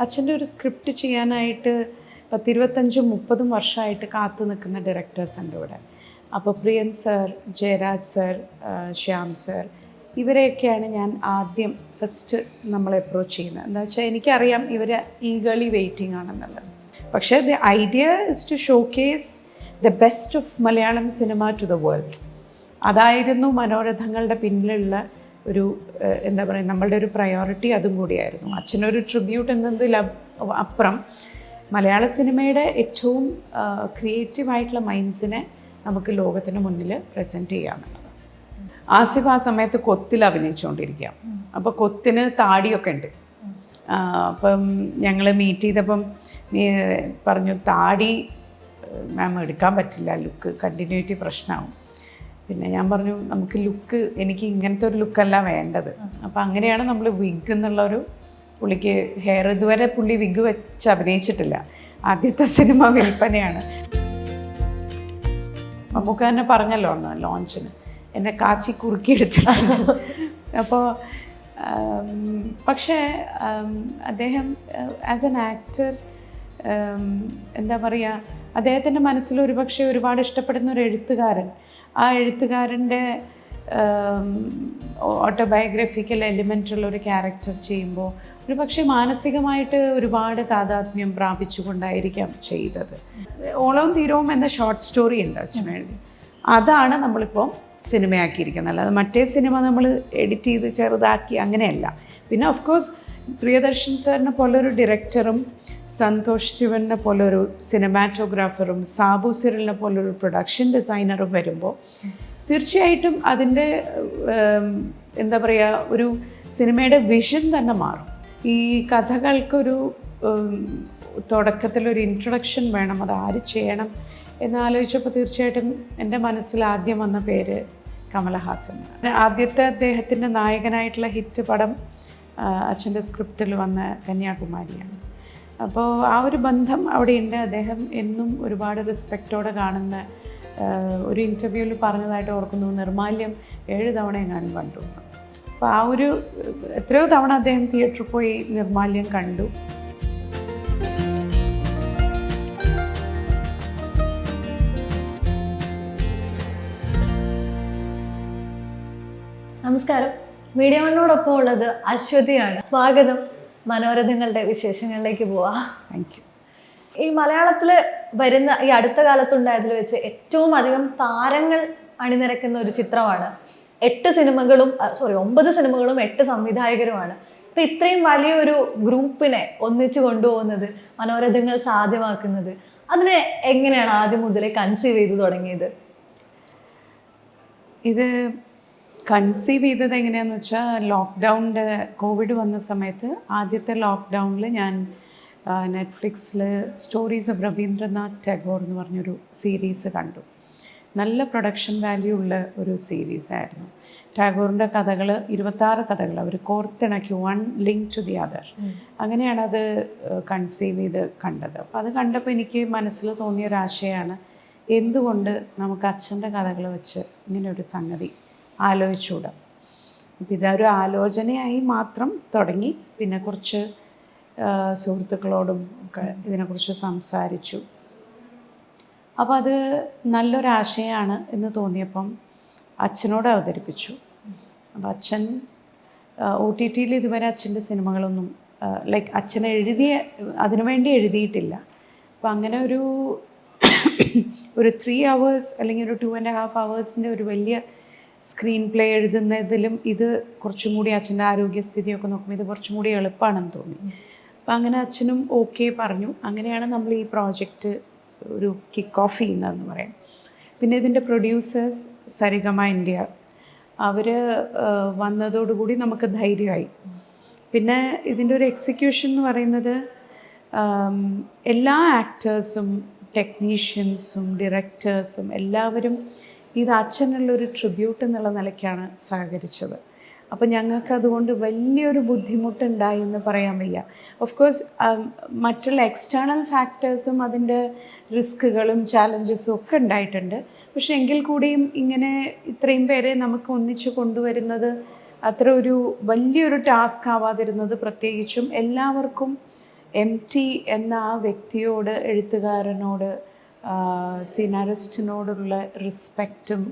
അച്ഛൻ്റെ ഒരു സ്ക്രിപ്റ്റ് ചെയ്യാനായിട്ട് 10-25-30 വർഷമായിട്ട് കാത്തു നിൽക്കുന്ന ഡയറക്ടേഴ്സ് ഉണ്ട് ഇവിടെ. അപ്പോൾ Priyan sir, Jayaraj sir, Shyam sir, ഇവരെയൊക്കെയാണ് ഞാൻ ആദ്യം ഫസ്റ്റ് നമ്മൾ അപ്രോച്ച് ചെയ്യുന്നത്. എന്താ വെച്ചാൽ എനിക്കറിയാം ഇവർ ഈഗർലി വെയിറ്റിംഗ് ആണെന്നുള്ളത്. പക്ഷേ the idea is to showcase the best of Malayalam cinema to the world. അതായിരുന്നു മനോരഥങ്ങളുടെ പിന്നിലുള്ള ഒരു എന്താ പറയുക, നമ്മളുടെ ഒരു പ്രയോറിറ്റി അതും കൂടിയായിരുന്നു. അച്ഛനൊരു ട്രിബ്യൂട്ട് എന്നതിൽ അപ്പുറം മലയാള സിനിമയുടെ ഏറ്റവും ക്രിയേറ്റീവായിട്ടുള്ള മൈൻഡ്സിനെ നമുക്ക് ലോകത്തിന് മുന്നിൽ പ്രസൻറ്റ് ചെയ്യാമെന്നുള്ളത്. ആസിഫ് ആ സമയത്ത് കൊത്തിൽ അഭിനയിച്ചുകൊണ്ടിരിക്കുക. അപ്പോൾ കൊത്തിന് താടിയൊക്കെ ഉണ്ട്. അപ്പം ഞങ്ങൾ മീറ്റ് ചെയ്തപ്പം പറഞ്ഞു, താടി മാം എടുക്കാൻ പറ്റില്ല, ലുക്ക് കണ്ടിന്യൂറ്റി പ്രശ്നമാവും. പിന്നെ ഞാൻ പറഞ്ഞു, നമുക്ക് ലുക്ക്, എനിക്ക് ഇങ്ങനത്തെ ഒരു ലുക്കല്ല വേണ്ടത്. അപ്പോൾ അങ്ങനെയാണ് നമ്മൾ വിഗ് എന്നുള്ളൊരു, പുള്ളിക്ക് ഹെയർ ഇതുവരെ പുള്ളി വിഗ് വെച്ച് അഭിനയിച്ചിട്ടില്ല. ആദ്യത്തെ സിനിമ വിൽപ്പനയാണ്. മമ്മൂക്ക തന്നെ പറഞ്ഞല്ലോ അന്ന് ലോഞ്ചിന്, എന്നെ കാച്ചി കുറുക്കിയെടുത്തിട്ടുണ്ട്. അപ്പോൾ പക്ഷേ അദ്ദേഹം ആസ് എൻ ആക്ടർ എന്താ പറയുക, അദ്ദേഹത്തിൻ്റെ മനസ്സിൽ ഒരുപക്ഷെ ഒരുപാട് ഇഷ്ടപ്പെടുന്ന ഒരു എഴുത്തുകാരൻ, ആ എഴുത്തുകാരൻ്റെ ഓട്ടോബയോഗ്രഫിക്കൽ എലിമെൻ്റുള്ള ഒരു ക്യാരക്ടർ ചെയ്യുമ്പോൾ ഒരു പക്ഷേ മാനസികമായിട്ട് ഒരുപാട് താതാത്മ്യം പ്രാപിച്ചുകൊണ്ടായിരിക്കാം ചെയ്തത്. ഓളവും തീരവും എന്ന ഷോർട്ട് സ്റ്റോറി ഉണ്ട് അച്ഛന് എഴുതി. അതാണ് നമ്മളിപ്പോൾ സിനിമയാക്കിയിരിക്കുന്നത്. അല്ലാതെ മറ്റേ സിനിമ നമ്മൾ എഡിറ്റ് ചെയ്ത് ചെറുതാക്കി അങ്ങനെയല്ല. പിന്നെ ഓഫ് കോഴ്സ് പ്രിയദർശൻ സാറിനെ പോലൊരു ഡയറക്ടറും സന്തോഷ് ശിവനെ പോലൊരു സിനിമാറ്റോഗ്രാഫറും സാബു സിറിലിനെ പോലൊരു പ്രൊഡക്ഷൻ ഡിസൈനറും വരുമ്പോൾ തീർച്ചയായിട്ടും അതിൻ്റെ എന്താ പറയുക, ഒരു സിനിമയുടെ വിഷൻ തന്നെ മാറും. ഈ കഥകൾക്കൊരു തുടക്കത്തിലൊരു ഇൻട്രൊഡക്ഷൻ വേണം, അത് ആര് ചെയ്യണം എന്നാലോചിച്ചപ്പോൾ തീർച്ചയായിട്ടും എൻ്റെ മനസ്സിൽ ആദ്യം വന്ന പേര് കമലഹാസൻ. ആദ്യത്തെ അദ്ദേഹത്തിൻ്റെ നായകനായിട്ടുള്ള ഹിറ്റ് പടം അച്ഛൻ്റെ സ്ക്രിപ്റ്റിൽ വന്ന കന്യാകുമാരിയാണ്. അപ്പോൾ ആ ഒരു ബന്ധം അവിടെയുണ്ട്. അദ്ദേഹം എന്നും ഒരുപാട് റെസ്പെക്റ്റോടെ കാണുന്ന ഒരു ഇൻ്റർവ്യൂവിൽ പറഞ്ഞതായിട്ട് ഓർക്കുന്നു, നിർമാല്യം 7 തവണ എങ്ങാനും കണ്ടു. അപ്പോൾ ആ ഒരു എത്രയോ തവണ അദ്ദേഹം തിയേറ്ററിൽ പോയി നിർമാല്യം കണ്ടു. നമസ്കാരം, മീഡിയ വണ്ണോടൊപ്പം ഉള്ളത് അശ്വതിയാണ്. സ്വാഗതം. മനോരഥങ്ങളുടെ വിശേഷങ്ങളിലേക്ക് പോവാം. Thank you. ഈ മലയാളത്തിൽ വരുന്ന ഈ അടുത്ത കാലത്തുണ്ടായതിൽ വെച്ച് ഏറ്റവും അധികം താരങ്ങൾ അണിനിരക്കുന്ന ഒരു ചിത്രമാണ്. 9 സിനിമകളും 8 സംവിധായകരുമാണ്. അപ്പം ഇത്രയും വലിയൊരു ഗ്രൂപ്പിനെ ഒന്നിച്ച് കൊണ്ടുപോകുന്നത്, മനോരഥങ്ങൾ സാധ്യമാക്കുന്നത്, അതിനെ എങ്ങനെയാണ് ആദ്യം മുതലേ കൺസീവ് ചെയ്ത് തുടങ്ങിയത്? ഇത് കൺസീവ് ചെയ്തത് എങ്ങനെയാണെന്ന് വെച്ചാൽ, ലോക്ക്ഡൗണിൻ്റെ കോവിഡ് വന്ന സമയത്ത് ആദ്യത്തെ ലോക്ക്ഡൗണിൽ ഞാൻ നെറ്റ്ഫ്ലിക്സിൽ സ്റ്റോറീസ് ഓഫ് രവീന്ദ്രനാഥ് ടാഗോർ എന്ന് പറഞ്ഞൊരു സീരീസ് കണ്ടു. നല്ല പ്രൊഡക്ഷൻ വാല്യൂ ഉള്ള ഒരു സീരീസായിരുന്നു. ടാഗോറിൻ്റെ കഥകൾ 26 കഥകൾ അവർ കോർത്തിണക്കി, one link to the other. അങ്ങനെയാണ് അത് കൺസീവ് ചെയ്ത് കണ്ടത്. അപ്പോൾ അത് കണ്ടപ്പോൾ എനിക്ക് മനസ്സിൽ തോന്നിയൊരാശയമാണ്, എന്തുകൊണ്ട് നമുക്ക് അച്ഛൻ്റെ കഥകൾ വെച്ച് ഇങ്ങനെ ഒരു സംഗതി ആലോചിച്ചുകൂടാം. അപ്പോൾ ഇതൊരു ആലോചനയായി മാത്രം തുടങ്ങി. പിന്നെ കുറച്ച് സുഹൃത്തുക്കളോടും ഒക്കെ ഇതിനെക്കുറിച്ച് സംസാരിച്ചു. അപ്പോൾ അത് നല്ലൊരാശയമാണ് എന്ന് തോന്നിയപ്പം അച്ഛനോട് അവതരിപ്പിച്ചു. അപ്പോൾ അച്ഛൻ OTTയിൽ ഇതുവരെ അച്ഛൻ്റെ സിനിമകളൊന്നും അച്ഛൻ അതിനുവേണ്ടി എഴുതിയിട്ടില്ല. അപ്പോൾ അങ്ങനെ ഒരു 3 hours അല്ലെങ്കിൽ ഒരു 2.5 hours ഒരു വലിയ സ്ക്രീൻ പ്ലേ എഴുതുന്നതിലും ഇത് കുറച്ചും കൂടി അച്ഛൻ്റെ ആരോഗ്യസ്ഥിതിയൊക്കെ നോക്കുമ്പോൾ ഇത് കുറച്ചും കൂടി എളുപ്പമാണെന്ന് തോന്നി. അപ്പോൾ അങ്ങനെ അച്ഛനും ഓക്കെ പറഞ്ഞു. അങ്ങനെയാണ് നമ്മൾ ഈ പ്രോജക്റ്റ് ഒരു കിക്ക് ഓഫ് ചെയ്യുന്നതെന്ന് പറയാം. പിന്നെ ഇതിൻ്റെ പ്രൊഡ്യൂസേഴ്സ് സരിഗമ ഇന്ത്യ, അവർ വന്നതോടുകൂടി നമുക്ക് ധൈര്യമായി. പിന്നെ ഇതിൻ്റെ ഒരു എക്സിക്യൂഷൻ എന്ന് പറയുന്നത് എല്ലാ ആക്ടേഴ്സും ടെക്നീഷ്യൻസും ഡയറക്ടേഴ്സും എല്ലാവരും ഇത് അച്ഛനുള്ളൊരു ട്രിബ്യൂട്ട് എന്നുള്ള നിലയ്ക്കാണ് സഹകരിച്ചത്. അപ്പോൾ ഞങ്ങൾക്ക് അതുകൊണ്ട് വലിയൊരു ബുദ്ധിമുട്ടുണ്ടായി എന്ന് പറയാൻ വയ്യ. ഓഫ് കോഴ്സ് മറ്റുള്ള എക്സ്റ്റേണൽ ഫാക്ടേഴ്സും അതിൻ്റെ റിസ്ക്കുകളും ചാലഞ്ചസും ഒക്കെ ഉണ്ടായിട്ടുണ്ട്. പക്ഷേ എങ്കിൽ കൂടിയും ഇങ്ങനെ ഇത്രയും പേരെ നമുക്ക് ഒന്നിച്ച് കൊണ്ടുവരുന്നത് അത്ര ഒരു വലിയൊരു ടാസ്ക് ആവാതിരുന്നത്, പ്രത്യേകിച്ചും എല്ലാവർക്കും MT എന്ന ആ വ്യക്തിയോട്, എഴുത്തുകാരനോട്, സിനാരിസ്റ്റിനോടുള്ള റെസ്പെക്റ്റും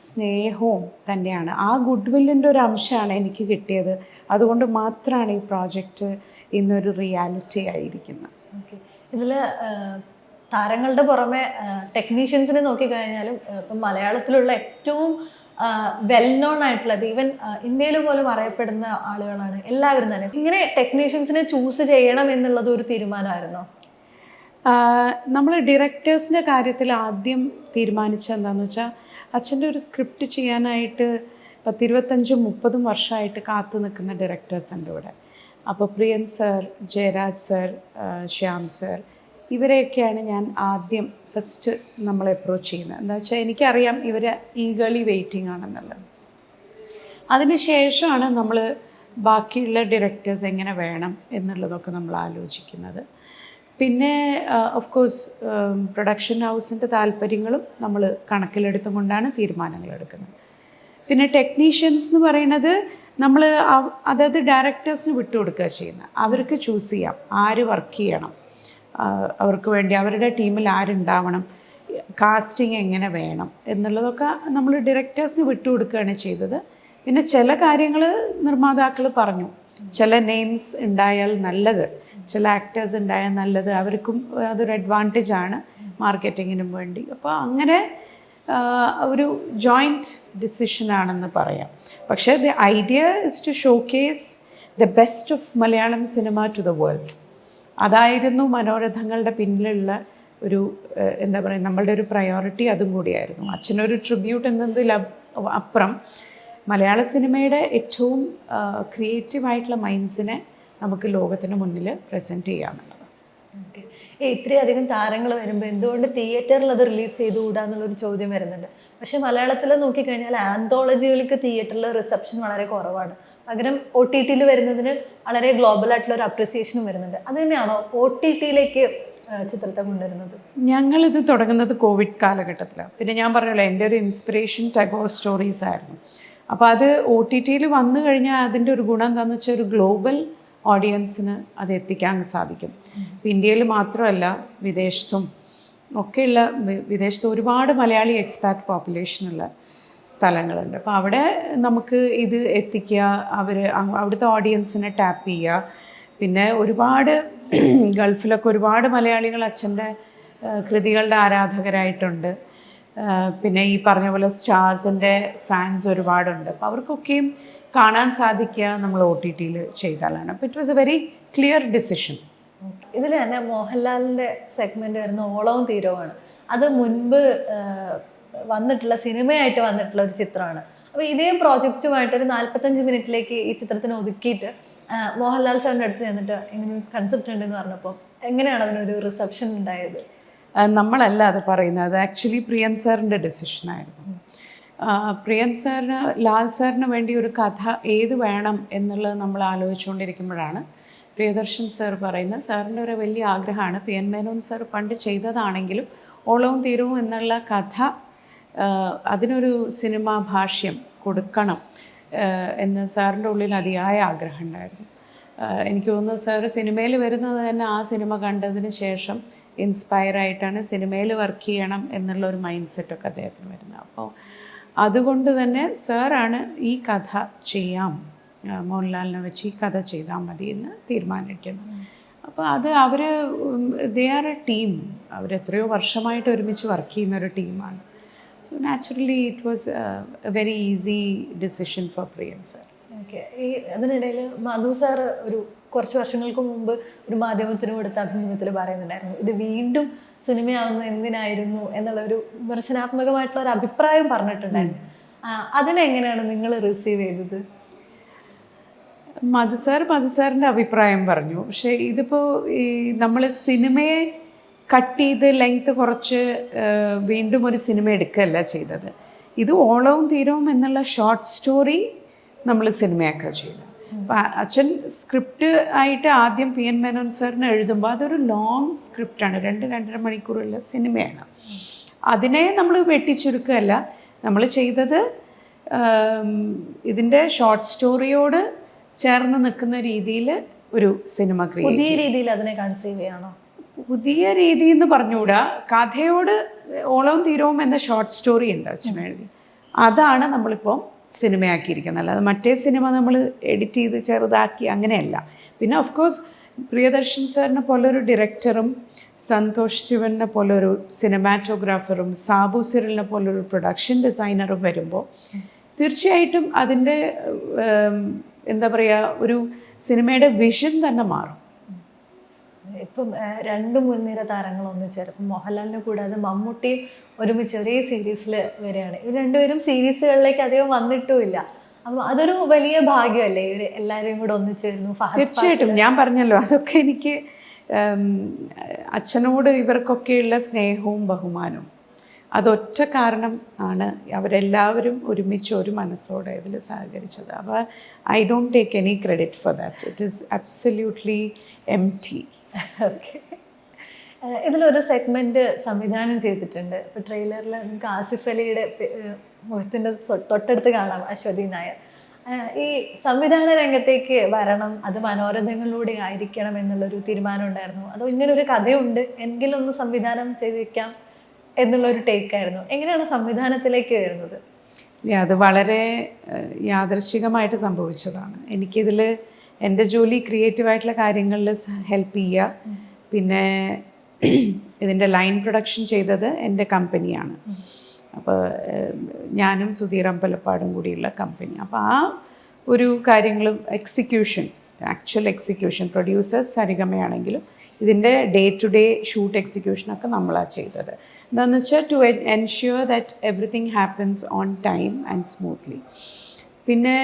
സ്നേഹവും തന്നെയാണ്. ആ ഗുഡ് വില്ലിൻ്റെ ഒരു അംശമാണ് എനിക്ക് കിട്ടിയത്. അതുകൊണ്ട് മാത്രമാണ് ഈ പ്രോജക്റ്റ് ഇന്നൊരു റിയാലിറ്റി ആയിരിക്കുന്നത്. ഓക്കെ, ഇതിൽ താരങ്ങളുടെ പുറമെ ടെക്നീഷ്യൻസിനെ നോക്കിക്കഴിഞ്ഞാലും ഇപ്പം മലയാളത്തിലുള്ള ഏറ്റവും വെൽ നോൺ ആയിട്ടുള്ളത്, ഈവൻ ഇന്ത്യയിൽ പോലും അറിയപ്പെടുന്ന ആളുകളാണ് എല്ലാവരും തന്നെ. ഇങ്ങനെ ടെക്നീഷ്യൻസിനെ ചൂസ് ചെയ്യണം എന്നുള്ളത് ഒരു തീരുമാനമായിരുന്നോ? നമ്മൾ ഡയറക്ടേഴ്സിൻ്റെ കാര്യത്തിൽ ആദ്യം തീരുമാനിച്ചത് എന്താണെന്ന് വെച്ചാൽ, അച്ഛൻ്റെ ഒരു സ്ക്രിപ്റ്റ് ചെയ്യാനായിട്ട് 25-30 വർഷമായിട്ട് കാത്തു നിൽക്കുന്ന ഡയറക്ടേഴ്സ് ഉണ്ട് ഇവിടെ. അപ്പോൾ Priyan sir, Jayaraj sir, Shyam sir, ഇവരെയൊക്കെയാണ് ഞാൻ ആദ്യം ഫസ്റ്റ് നമ്മൾ അപ്രോച്ച് ചെയ്യുന്നത്. എന്താ വെച്ചാൽ എനിക്കറിയാം ഇവർ ഈഗർലി വെയിറ്റിംഗ് ആണെന്നുള്ളത്. അതിന് ശേഷമാണ് നമ്മൾ ബാക്കിയുള്ള ഡയറക്ടേഴ്സ് എങ്ങനെ വേണം എന്നുള്ളതൊക്കെ നമ്മൾ ആലോചിക്കുന്നത്. പിന്നെ ഓഫ് കോഴ്സ് പ്രൊഡക്ഷൻ ഹൗസിൻ്റെ താല്പര്യങ്ങളും നമ്മൾ കണക്കിലെടുത്തുകൊണ്ടാണ് തീരുമാനങ്ങൾ എടുക്കുന്നത്. പിന്നെ ടെക്നീഷ്യൻസ് എന്ന് പറയുന്നത് നമ്മൾ അതായത് ഡയറക്ടേഴ്സിന് വിട്ടുകൊടുക്കുക ചെയ്യുന്നത്. അവർക്ക് ചൂസ് ചെയ്യാം ആര് വർക്ക് ചെയ്യണം, അവർക്ക് വേണ്ടി അവരുടെ ടീമിൽ ആരുണ്ടാവണം, കാസ്റ്റിംഗ് എങ്ങനെ വേണം എന്നുള്ളതൊക്കെ നമ്മൾ ഡയറക്ടേഴ്സിന് വിട്ടുകൊടുക്കുകയാണ് ചെയ്തത്. പിന്നെ ചില കാര്യങ്ങൾ നിർമ്മാതാക്കൾ പറഞ്ഞു, ചില നെയിംസ് ഉണ്ടായാൽ നല്ലത്, ചില ആക്ടേഴ്സ് ഉണ്ടായാൽ നല്ലത്, അവർക്കും അതൊരു അഡ്വാൻറ്റേജാണ് മാർക്കറ്റിങ്ങിനും വേണ്ടി. അപ്പോൾ അങ്ങനെ ഒരു ജോയിൻറ്റ് ഡിസിഷനാണെന്ന് പറയാം. പക്ഷേ the idea is to showcase the best of Malayalam cinema to the world. അതായിരുന്നു മനോരഥങ്ങളുടെ പിന്നിലുള്ള ഒരു എന്താ പറയുക, നമ്മളുടെ ഒരു പ്രയോറിറ്റി അതും കൂടിയായിരുന്നു. അച്ഛനൊരു ട്രിബ്യൂട്ട് എന്നതിലപ്പുറം മലയാള സിനിമയുടെ ഏറ്റവും ക്രിയേറ്റീവായിട്ടുള്ള മൈൻഡ്സിനെ നമുക്ക് ലോകത്തിന് മുന്നിൽ പ്രസൻറ്റ് ചെയ്യാമെന്നുള്ളത്. ഓക്കെ, ഇത്രയധികം താരങ്ങൾ വരുമ്പോൾ എന്തുകൊണ്ട് തിയേറ്ററിൽ അത് റിലീസ് ചെയ്തുകൂടാ എന്നുള്ളൊരു ചോദ്യം വരുന്നുണ്ട്. പക്ഷേ മലയാളത്തിൽ നോക്കിക്കഴിഞ്ഞാൽ ആന്തോളജികൾക്ക് തിയേറ്ററിൽ റിസപ്ഷൻ വളരെ കുറവാണ്. പകരം OTT വരുന്നതിന് വളരെ ഗ്ലോബലായിട്ടുള്ള ഒരു അപ്രിസിയേഷനും വരുന്നുണ്ട്. അത് തന്നെയാണോ OTT ചിത്രത്തെ കൊണ്ടുവരുന്നത്? ഞങ്ങളിത് തുടങ്ങുന്നത് കോവിഡ് കാലഘട്ടത്തിലാണ്. പിന്നെ ഞാൻ പറഞ്ഞല്ലോ, എൻ്റെ ഒരു ഇൻസ്പിറേഷൻ ടാഗോർ സ്റ്റോറീസ് ആയിരുന്നു. അപ്പോൾ അത് OTT വന്നു കഴിഞ്ഞാൽ അതിൻ്റെ ഒരു ഗുണം എന്താണെന്ന് വെച്ചാൽ ഒരു ഗ്ലോബൽ ഓഡിയൻസിന് അത് എത്തിക്കാൻ സാധിക്കും. ഇപ്പം ഇന്ത്യയിൽ മാത്രമല്ല, വിദേശത്തും ഒക്കെയുള്ള, വിദേശത്ത് ഒരുപാട് മലയാളി എക്സ്പാറ്റ് പോപ്പുലേഷനുള്ള സ്ഥലങ്ങളുണ്ട്. അപ്പോൾ അവിടെ നമുക്ക് ഇത് എത്തിക്കുക, അവിടുത്തെ ഓഡിയൻസിനെ ടാപ്പ് ചെയ്യുക. പിന്നെ ഒരുപാട് ഗൾഫിലൊക്കെ ഒരുപാട് മലയാളികൾ അച്ഛൻ്റെ കൃതികളുടെ ആരാധകരായിട്ടുണ്ട്. പിന്നെ ഈ പറഞ്ഞ പോലെ സ്റ്റാർസിൻ്റെ ഫാൻസ് ഒരുപാടുണ്ട്. അപ്പോൾ അവർക്കൊക്കെയും കാണാൻ സാധിക്കുക നമ്മൾ OTT ചെയ്താലാണ്. അപ്പോൾ it was A very clear decision. ഇതിൽ തന്നെ മോഹൻലാലിൻ്റെ സെഗ്മെൻറ്റ് വരുന്ന ഓളവും തീരവുമാണ്. അത് മുൻപ് വന്നിട്ടുള്ള സിനിമയായിട്ട് വന്നിട്ടുള്ള ഒരു ചിത്രമാണ്. അപ്പോൾ ഇതേ പ്രോജക്റ്റുമായിട്ട് ഒരു 45 മിനിറ്റിലേക്ക് ഈ ചിത്രത്തിന് ഒതുക്കിയിട്ട് മോഹൻലാൽ സാറിൻ്റെ അടുത്ത് ചെന്നിട്ട് ഇങ്ങനെ കൺസെപ്റ്റ് ഉണ്ടെന്ന് പറഞ്ഞപ്പോൾ എങ്ങനെയാണ് അതിനൊരു റിസപ്ഷൻ ഉണ്ടായത്? നമ്മളല്ല അത് പറയുന്നത്, അത് ആക്ച്വലി പ്രിയൻ സാറിൻ്റെ ഡിസിഷനായിരുന്നു. പ്രിയൻ സാറിന്, ലാൽ സാറിന് വേണ്ടി ഒരു കഥ ഏത് വേണം എന്നുള്ളത് നമ്മൾ ആലോചിച്ചുകൊണ്ടിരിക്കുമ്പോഴാണ് പ്രിയദർശൻ സാർ പറയുന്നത്, സാറിൻ്റെ ഒരു വലിയ ആഗ്രഹമാണ്, PN മേനോൻ സാർ പണ്ട് ചെയ്തതാണെങ്കിലും ഓളവും തീരവും എന്നുള്ള കഥ അതിനൊരു സിനിമാ ഭാഷ്യം കൊടുക്കണം എന്ന് സാറിൻ്റെ ഉള്ളിൽ അതിയായ ആഗ്രഹം ഉണ്ടായിരുന്നു. എനിക്ക് തോന്നുന്നു സാർ സിനിമയിൽ വരുന്നത് തന്നെ ആ സിനിമ കണ്ടതിന് ശേഷം ഇൻസ്പയർ ആയിട്ടാണ് സിനിമയിൽ വർക്ക് ചെയ്യണം എന്നുള്ളൊരു മൈൻഡ് സെറ്റൊക്കെ അദ്ദേഹത്തിന് വരുന്നത്. അപ്പോൾ അതുകൊണ്ട് തന്നെ സാറാണ് ഈ കഥ ചെയ്യാം, മോഹൻലാലിനെ വെച്ച് ഈ കഥ ചെയ്താൽ മതി എന്ന് തീരുമാനിക്കുന്നത്. അപ്പോൾ അത് അവർ ദേ ആർ എ ടീം, അവരെത്രയോ വർഷമായിട്ട് ഒരുമിച്ച് വർക്ക് ചെയ്യുന്നൊരു ടീമാണ്. So naturally it was A very easy decision four Priyan sir. Okay, ഈ അതിനിടയിൽ മധു സാർ കുറച്ച് വർഷങ്ങൾക്ക് മുമ്പ് ഒരു മാധ്യമത്തിന് കൊടുത്ത അഭിമുഖത്തിൽ പറയുന്നുണ്ടായിരുന്നു, ഇത് വീണ്ടും സിനിമയാവുന്നത് എന്തിനായിരുന്നു എന്നുള്ളൊരു വിമർശനാത്മകമായിട്ടുള്ള ഒരു അഭിപ്രായം പറഞ്ഞിട്ടുണ്ടായിരുന്നു. അതിനെങ്ങനെയാണ് നിങ്ങൾ റിസീവ് ചെയ്തത്? മധു സാറിൻ്റെ അഭിപ്രായം പറഞ്ഞു. പക്ഷേ ഇതിപ്പോൾ ഈ നമ്മൾ സിനിമയെ കട്ട് ചെയ്ത് ലെങ്ത്ത് കുറച്ച് വീണ്ടും ഒരു സിനിമ എടുക്കുകയല്ല ചെയ്തത്. ഇത് ഓളവും തീരവും എന്നുള്ള ഷോർട്ട് സ്റ്റോറി നമ്മൾ സിനിമയാക്കുക ചെയ്തത്. അപ്പം അച്ഛൻ സ്ക്രിപ്റ്റ് ആയിട്ട് ആദ്യം PN മേനോൻ സാറിന് എഴുതുമ്പോൾ അതൊരു ലോങ് സ്ക്രിപ്റ്റാണ്, 2-2.5 മണിക്കൂറുള്ള സിനിമയാണ്. അതിനെ നമ്മൾ വെട്ടിച്ചുരുക്കുകയല്ല നമ്മൾ ചെയ്തത്. ഇതിൻ്റെ ഷോർട്ട് സ്റ്റോറിയോട് ചേർന്ന് നിൽക്കുന്ന രീതിയിൽ ഒരു സിനിമ ക്രിയേറ്റ്. പുതിയ രീതിയിൽ അതിനെ കൺസീവ് ചെയ്യണോ? പുതിയ രീതി എന്ന് പറഞ്ഞുകൂടാ, കഥയോട് ഓളവും തീരവും എന്ന ഷോർട്ട് സ്റ്റോറി ഉണ്ട് അച്ഛൻ എഴുതി, അതാണ് നമ്മളിപ്പോൾ സിനിമയാക്കിയിരിക്കുന്നത്. അല്ലാതെ മറ്റേ സിനിമ നമ്മൾ എഡിറ്റ് ചെയ്ത് ചെറുതാക്കി അങ്ങനെയല്ല. പിന്നെ ഓഫ് കോഴ്സ് പ്രിയദർശൻ സാറിനെ പോലൊരു ഡയറക്ടറും സന്തോഷ് ശിവനെ പോലൊരു സിനിമാറ്റോഗ്രാഫറും സാബു സിറിലിനെ പോലൊരു പ്രൊഡക്ഷൻ ഡിസൈനറും വരുമ്പോൾ തീർച്ചയായിട്ടും അതിൻ്റെ എന്താ പറയുക, ഒരു സിനിമയുടെ വിഷൻ തന്നെ മാറും. ഇപ്പം രണ്ട് മുൻനിര താരങ്ങൾ ഒന്നിച്ചേരും. ഇപ്പം മോഹൻലാലിനെ കൂടാതെ മമ്മൂട്ടിയും ഒരുമിച്ച് ഒരേ സീരീസിൽ വരികയാണ്. ഇവർ രണ്ടുപേരും സീരീസുകളിലേക്ക് അധികം വന്നിട്ടുമില്ല. അപ്പം അതൊരു വലിയ ഭാഗ്യമല്ലേ, ഇവർ എല്ലാവരെയും കൂടെ ഒന്നിച്ചേരുന്നു. തീർച്ചയായിട്ടും ഞാൻ പറഞ്ഞല്ലോ, അതൊക്കെ എനിക്ക് അച്ഛനോട് ഇവർക്കൊക്കെയുള്ള സ്നേഹവും ബഹുമാനവും അതൊറ്റ കാരണം ആണ് അവരെല്ലാവരും ഒരുമിച്ച് ഒരു മനസ്സോടെ ഇതിൽ സഹകരിച്ചത്. അപ്പോൾ I don't take any credit for that. It is absolutely empty. Okay. ഇതിലൊരു സെഗ്മെൻറ്റ് സംവിധാനം ചെയ്തിട്ടുണ്ട്. ഇപ്പോൾ ട്രെയിലറിൽ നമുക്ക് ആസിഫ് അലിയുടെ മുഖത്തിൻ്റെ തൊട്ടടുത്ത് കാണാം അശ്വതി നായർ. ഈ സംവിധാന രംഗത്തേക്ക് വരണം, അത് മനോരഥങ്ങളിലൂടെ ആയിരിക്കണം എന്നുള്ളൊരു തീരുമാനം ഉണ്ടായിരുന്നു. അതോ ഇങ്ങനൊരു കഥയുണ്ട് എങ്കിലും ഒന്ന് സംവിധാനം ചെയ്തിരിക്കാം എന്നുള്ളൊരു ടേക്കായിരുന്നു. എങ്ങനെയാണ് സംവിധാനത്തിലേക്ക് വരുന്നത്? അത് വളരെ യാദൃശ്ചികമായിട്ട് സംഭവിച്ചതാണ്. എനിക്കിതിൽ എൻ്റെ ജോലി ക്രിയേറ്റീവായിട്ടുള്ള കാര്യങ്ങളിൽ ഹെൽപ്പ് ചെയ്യുക. പിന്നെ ഇതിൻ്റെ ലൈൻ പ്രൊഡക്ഷൻ ചെയ്തത് എൻ്റെ കമ്പനിയാണ്. അപ്പോൾ ഞാനും സുധീർ അമ്പലപ്പാടും കൂടിയുള്ള കമ്പനി. അപ്പോൾ ആ ഒരു കാര്യങ്ങളും ആക്ച്വൽ എക്സിക്യൂഷൻ പ്രൊഡ്യൂസേഴ്സ് സരിഗമയാണെങ്കിലും ഇതിൻ്റെ ഡേ ടു ഡേ ഷൂട്ട് എക്സിക്യൂഷനൊക്കെ നമ്മളാണ് ചെയ്തത്. എന്താണെന്ന് വെച്ചാൽ to ensure that everything happens on time and smoothly. പിന്നെ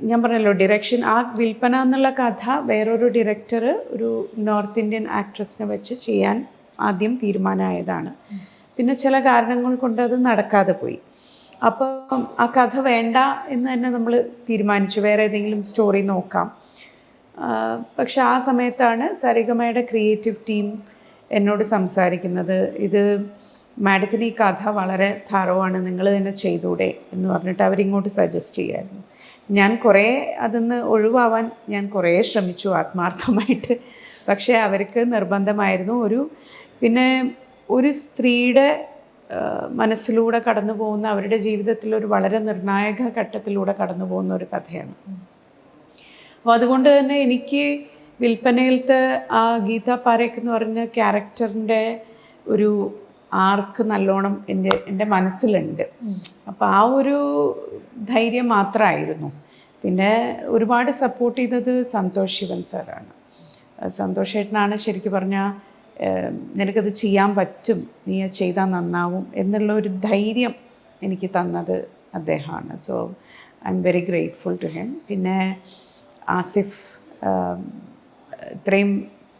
ഞാൻ പറഞ്ഞല്ലോ, ഡിറക്ഷൻ, ആ വിൽപ്പന എന്നുള്ള കഥ വേറൊരു ഡയറക്ടർ ഒരു നോർത്ത് ഇന്ത്യൻ ആക്ട്രസിനെ വെച്ച് ചെയ്യാൻ ആദ്യം തീരുമാനമായതാണ്. പിന്നെ ചില കാരണങ്ങൾ കൊണ്ട് അത് നടക്കാതെ പോയി. അപ്പോൾ ആ കഥ വേണ്ട എന്ന് തന്നെ നമ്മൾ തീരുമാനിച്ചു, വേറെ ഏതെങ്കിലും സ്റ്റോറി നോക്കാം. പക്ഷെ ആ സമയത്താണ് സരിഗമയുടെ ക്രിയേറ്റീവ് ടീം എന്നോട് സംസാരിക്കുന്നത്, ഇത് മാഡത്തിന് ഈ കഥ വളരെ തറവാണ്, നിങ്ങൾ തന്നെ ചെയ്തൂടെ എന്ന് പറഞ്ഞിട്ട് അവരിങ്ങോട്ട് സജസ്റ്റ് ചെയ്യായിരുന്നു. ഞാൻ കുറേ അതിന്ന് ഒഴിവാവാൻ ഞാൻ കുറേ ശ്രമിച്ചു ആത്മാർത്ഥമായിട്ട്. പക്ഷേ അവർക്ക് നിർബന്ധമായിരുന്നു. പിന്നെ ഒരു സ്ത്രീയുടെ മനസ്സിലൂടെ കടന്നു പോകുന്ന, അവരുടെ ജീവിതത്തിൽ ഒരു വളരെ നിർണായക ഘട്ടത്തിലൂടെ കടന്നു പോകുന്ന ഒരു കഥയാണ്. അപ്പോൾ അതുകൊണ്ട് തന്നെ എനിക്ക് വിൽപ്പനയിലത്തെ ആ ഗീത പാരേഖ് എന്ന് പറഞ്ഞ ക്യാരക്ടറിൻ്റെ ഒരു ആർക്ക് നല്ലോണം എൻ്റെ മനസ്സിലുണ്ട്. അപ്പോൾ ആ ഒരു ധൈര്യം മാത്രമായിരുന്നു. പിന്നെ ഒരുപാട് സപ്പോർട്ട് ചെയ്തത് സന്തോഷ് ശിവൻ സാറാണ്. സന്തോഷ് ഏട്ടനാണ് ശരിക്കും പറഞ്ഞാൽ നിനക്കത് ചെയ്യാൻ പറ്റും, നീ ചെയ്താൽ നന്നാവും എന്നുള്ള ഒരു ധൈര്യം എനിക്ക് തന്നത് അദ്ദേഹമാണ്. So I'm very grateful to him. പിന്നെ ആസിഫ് ഇത്രയും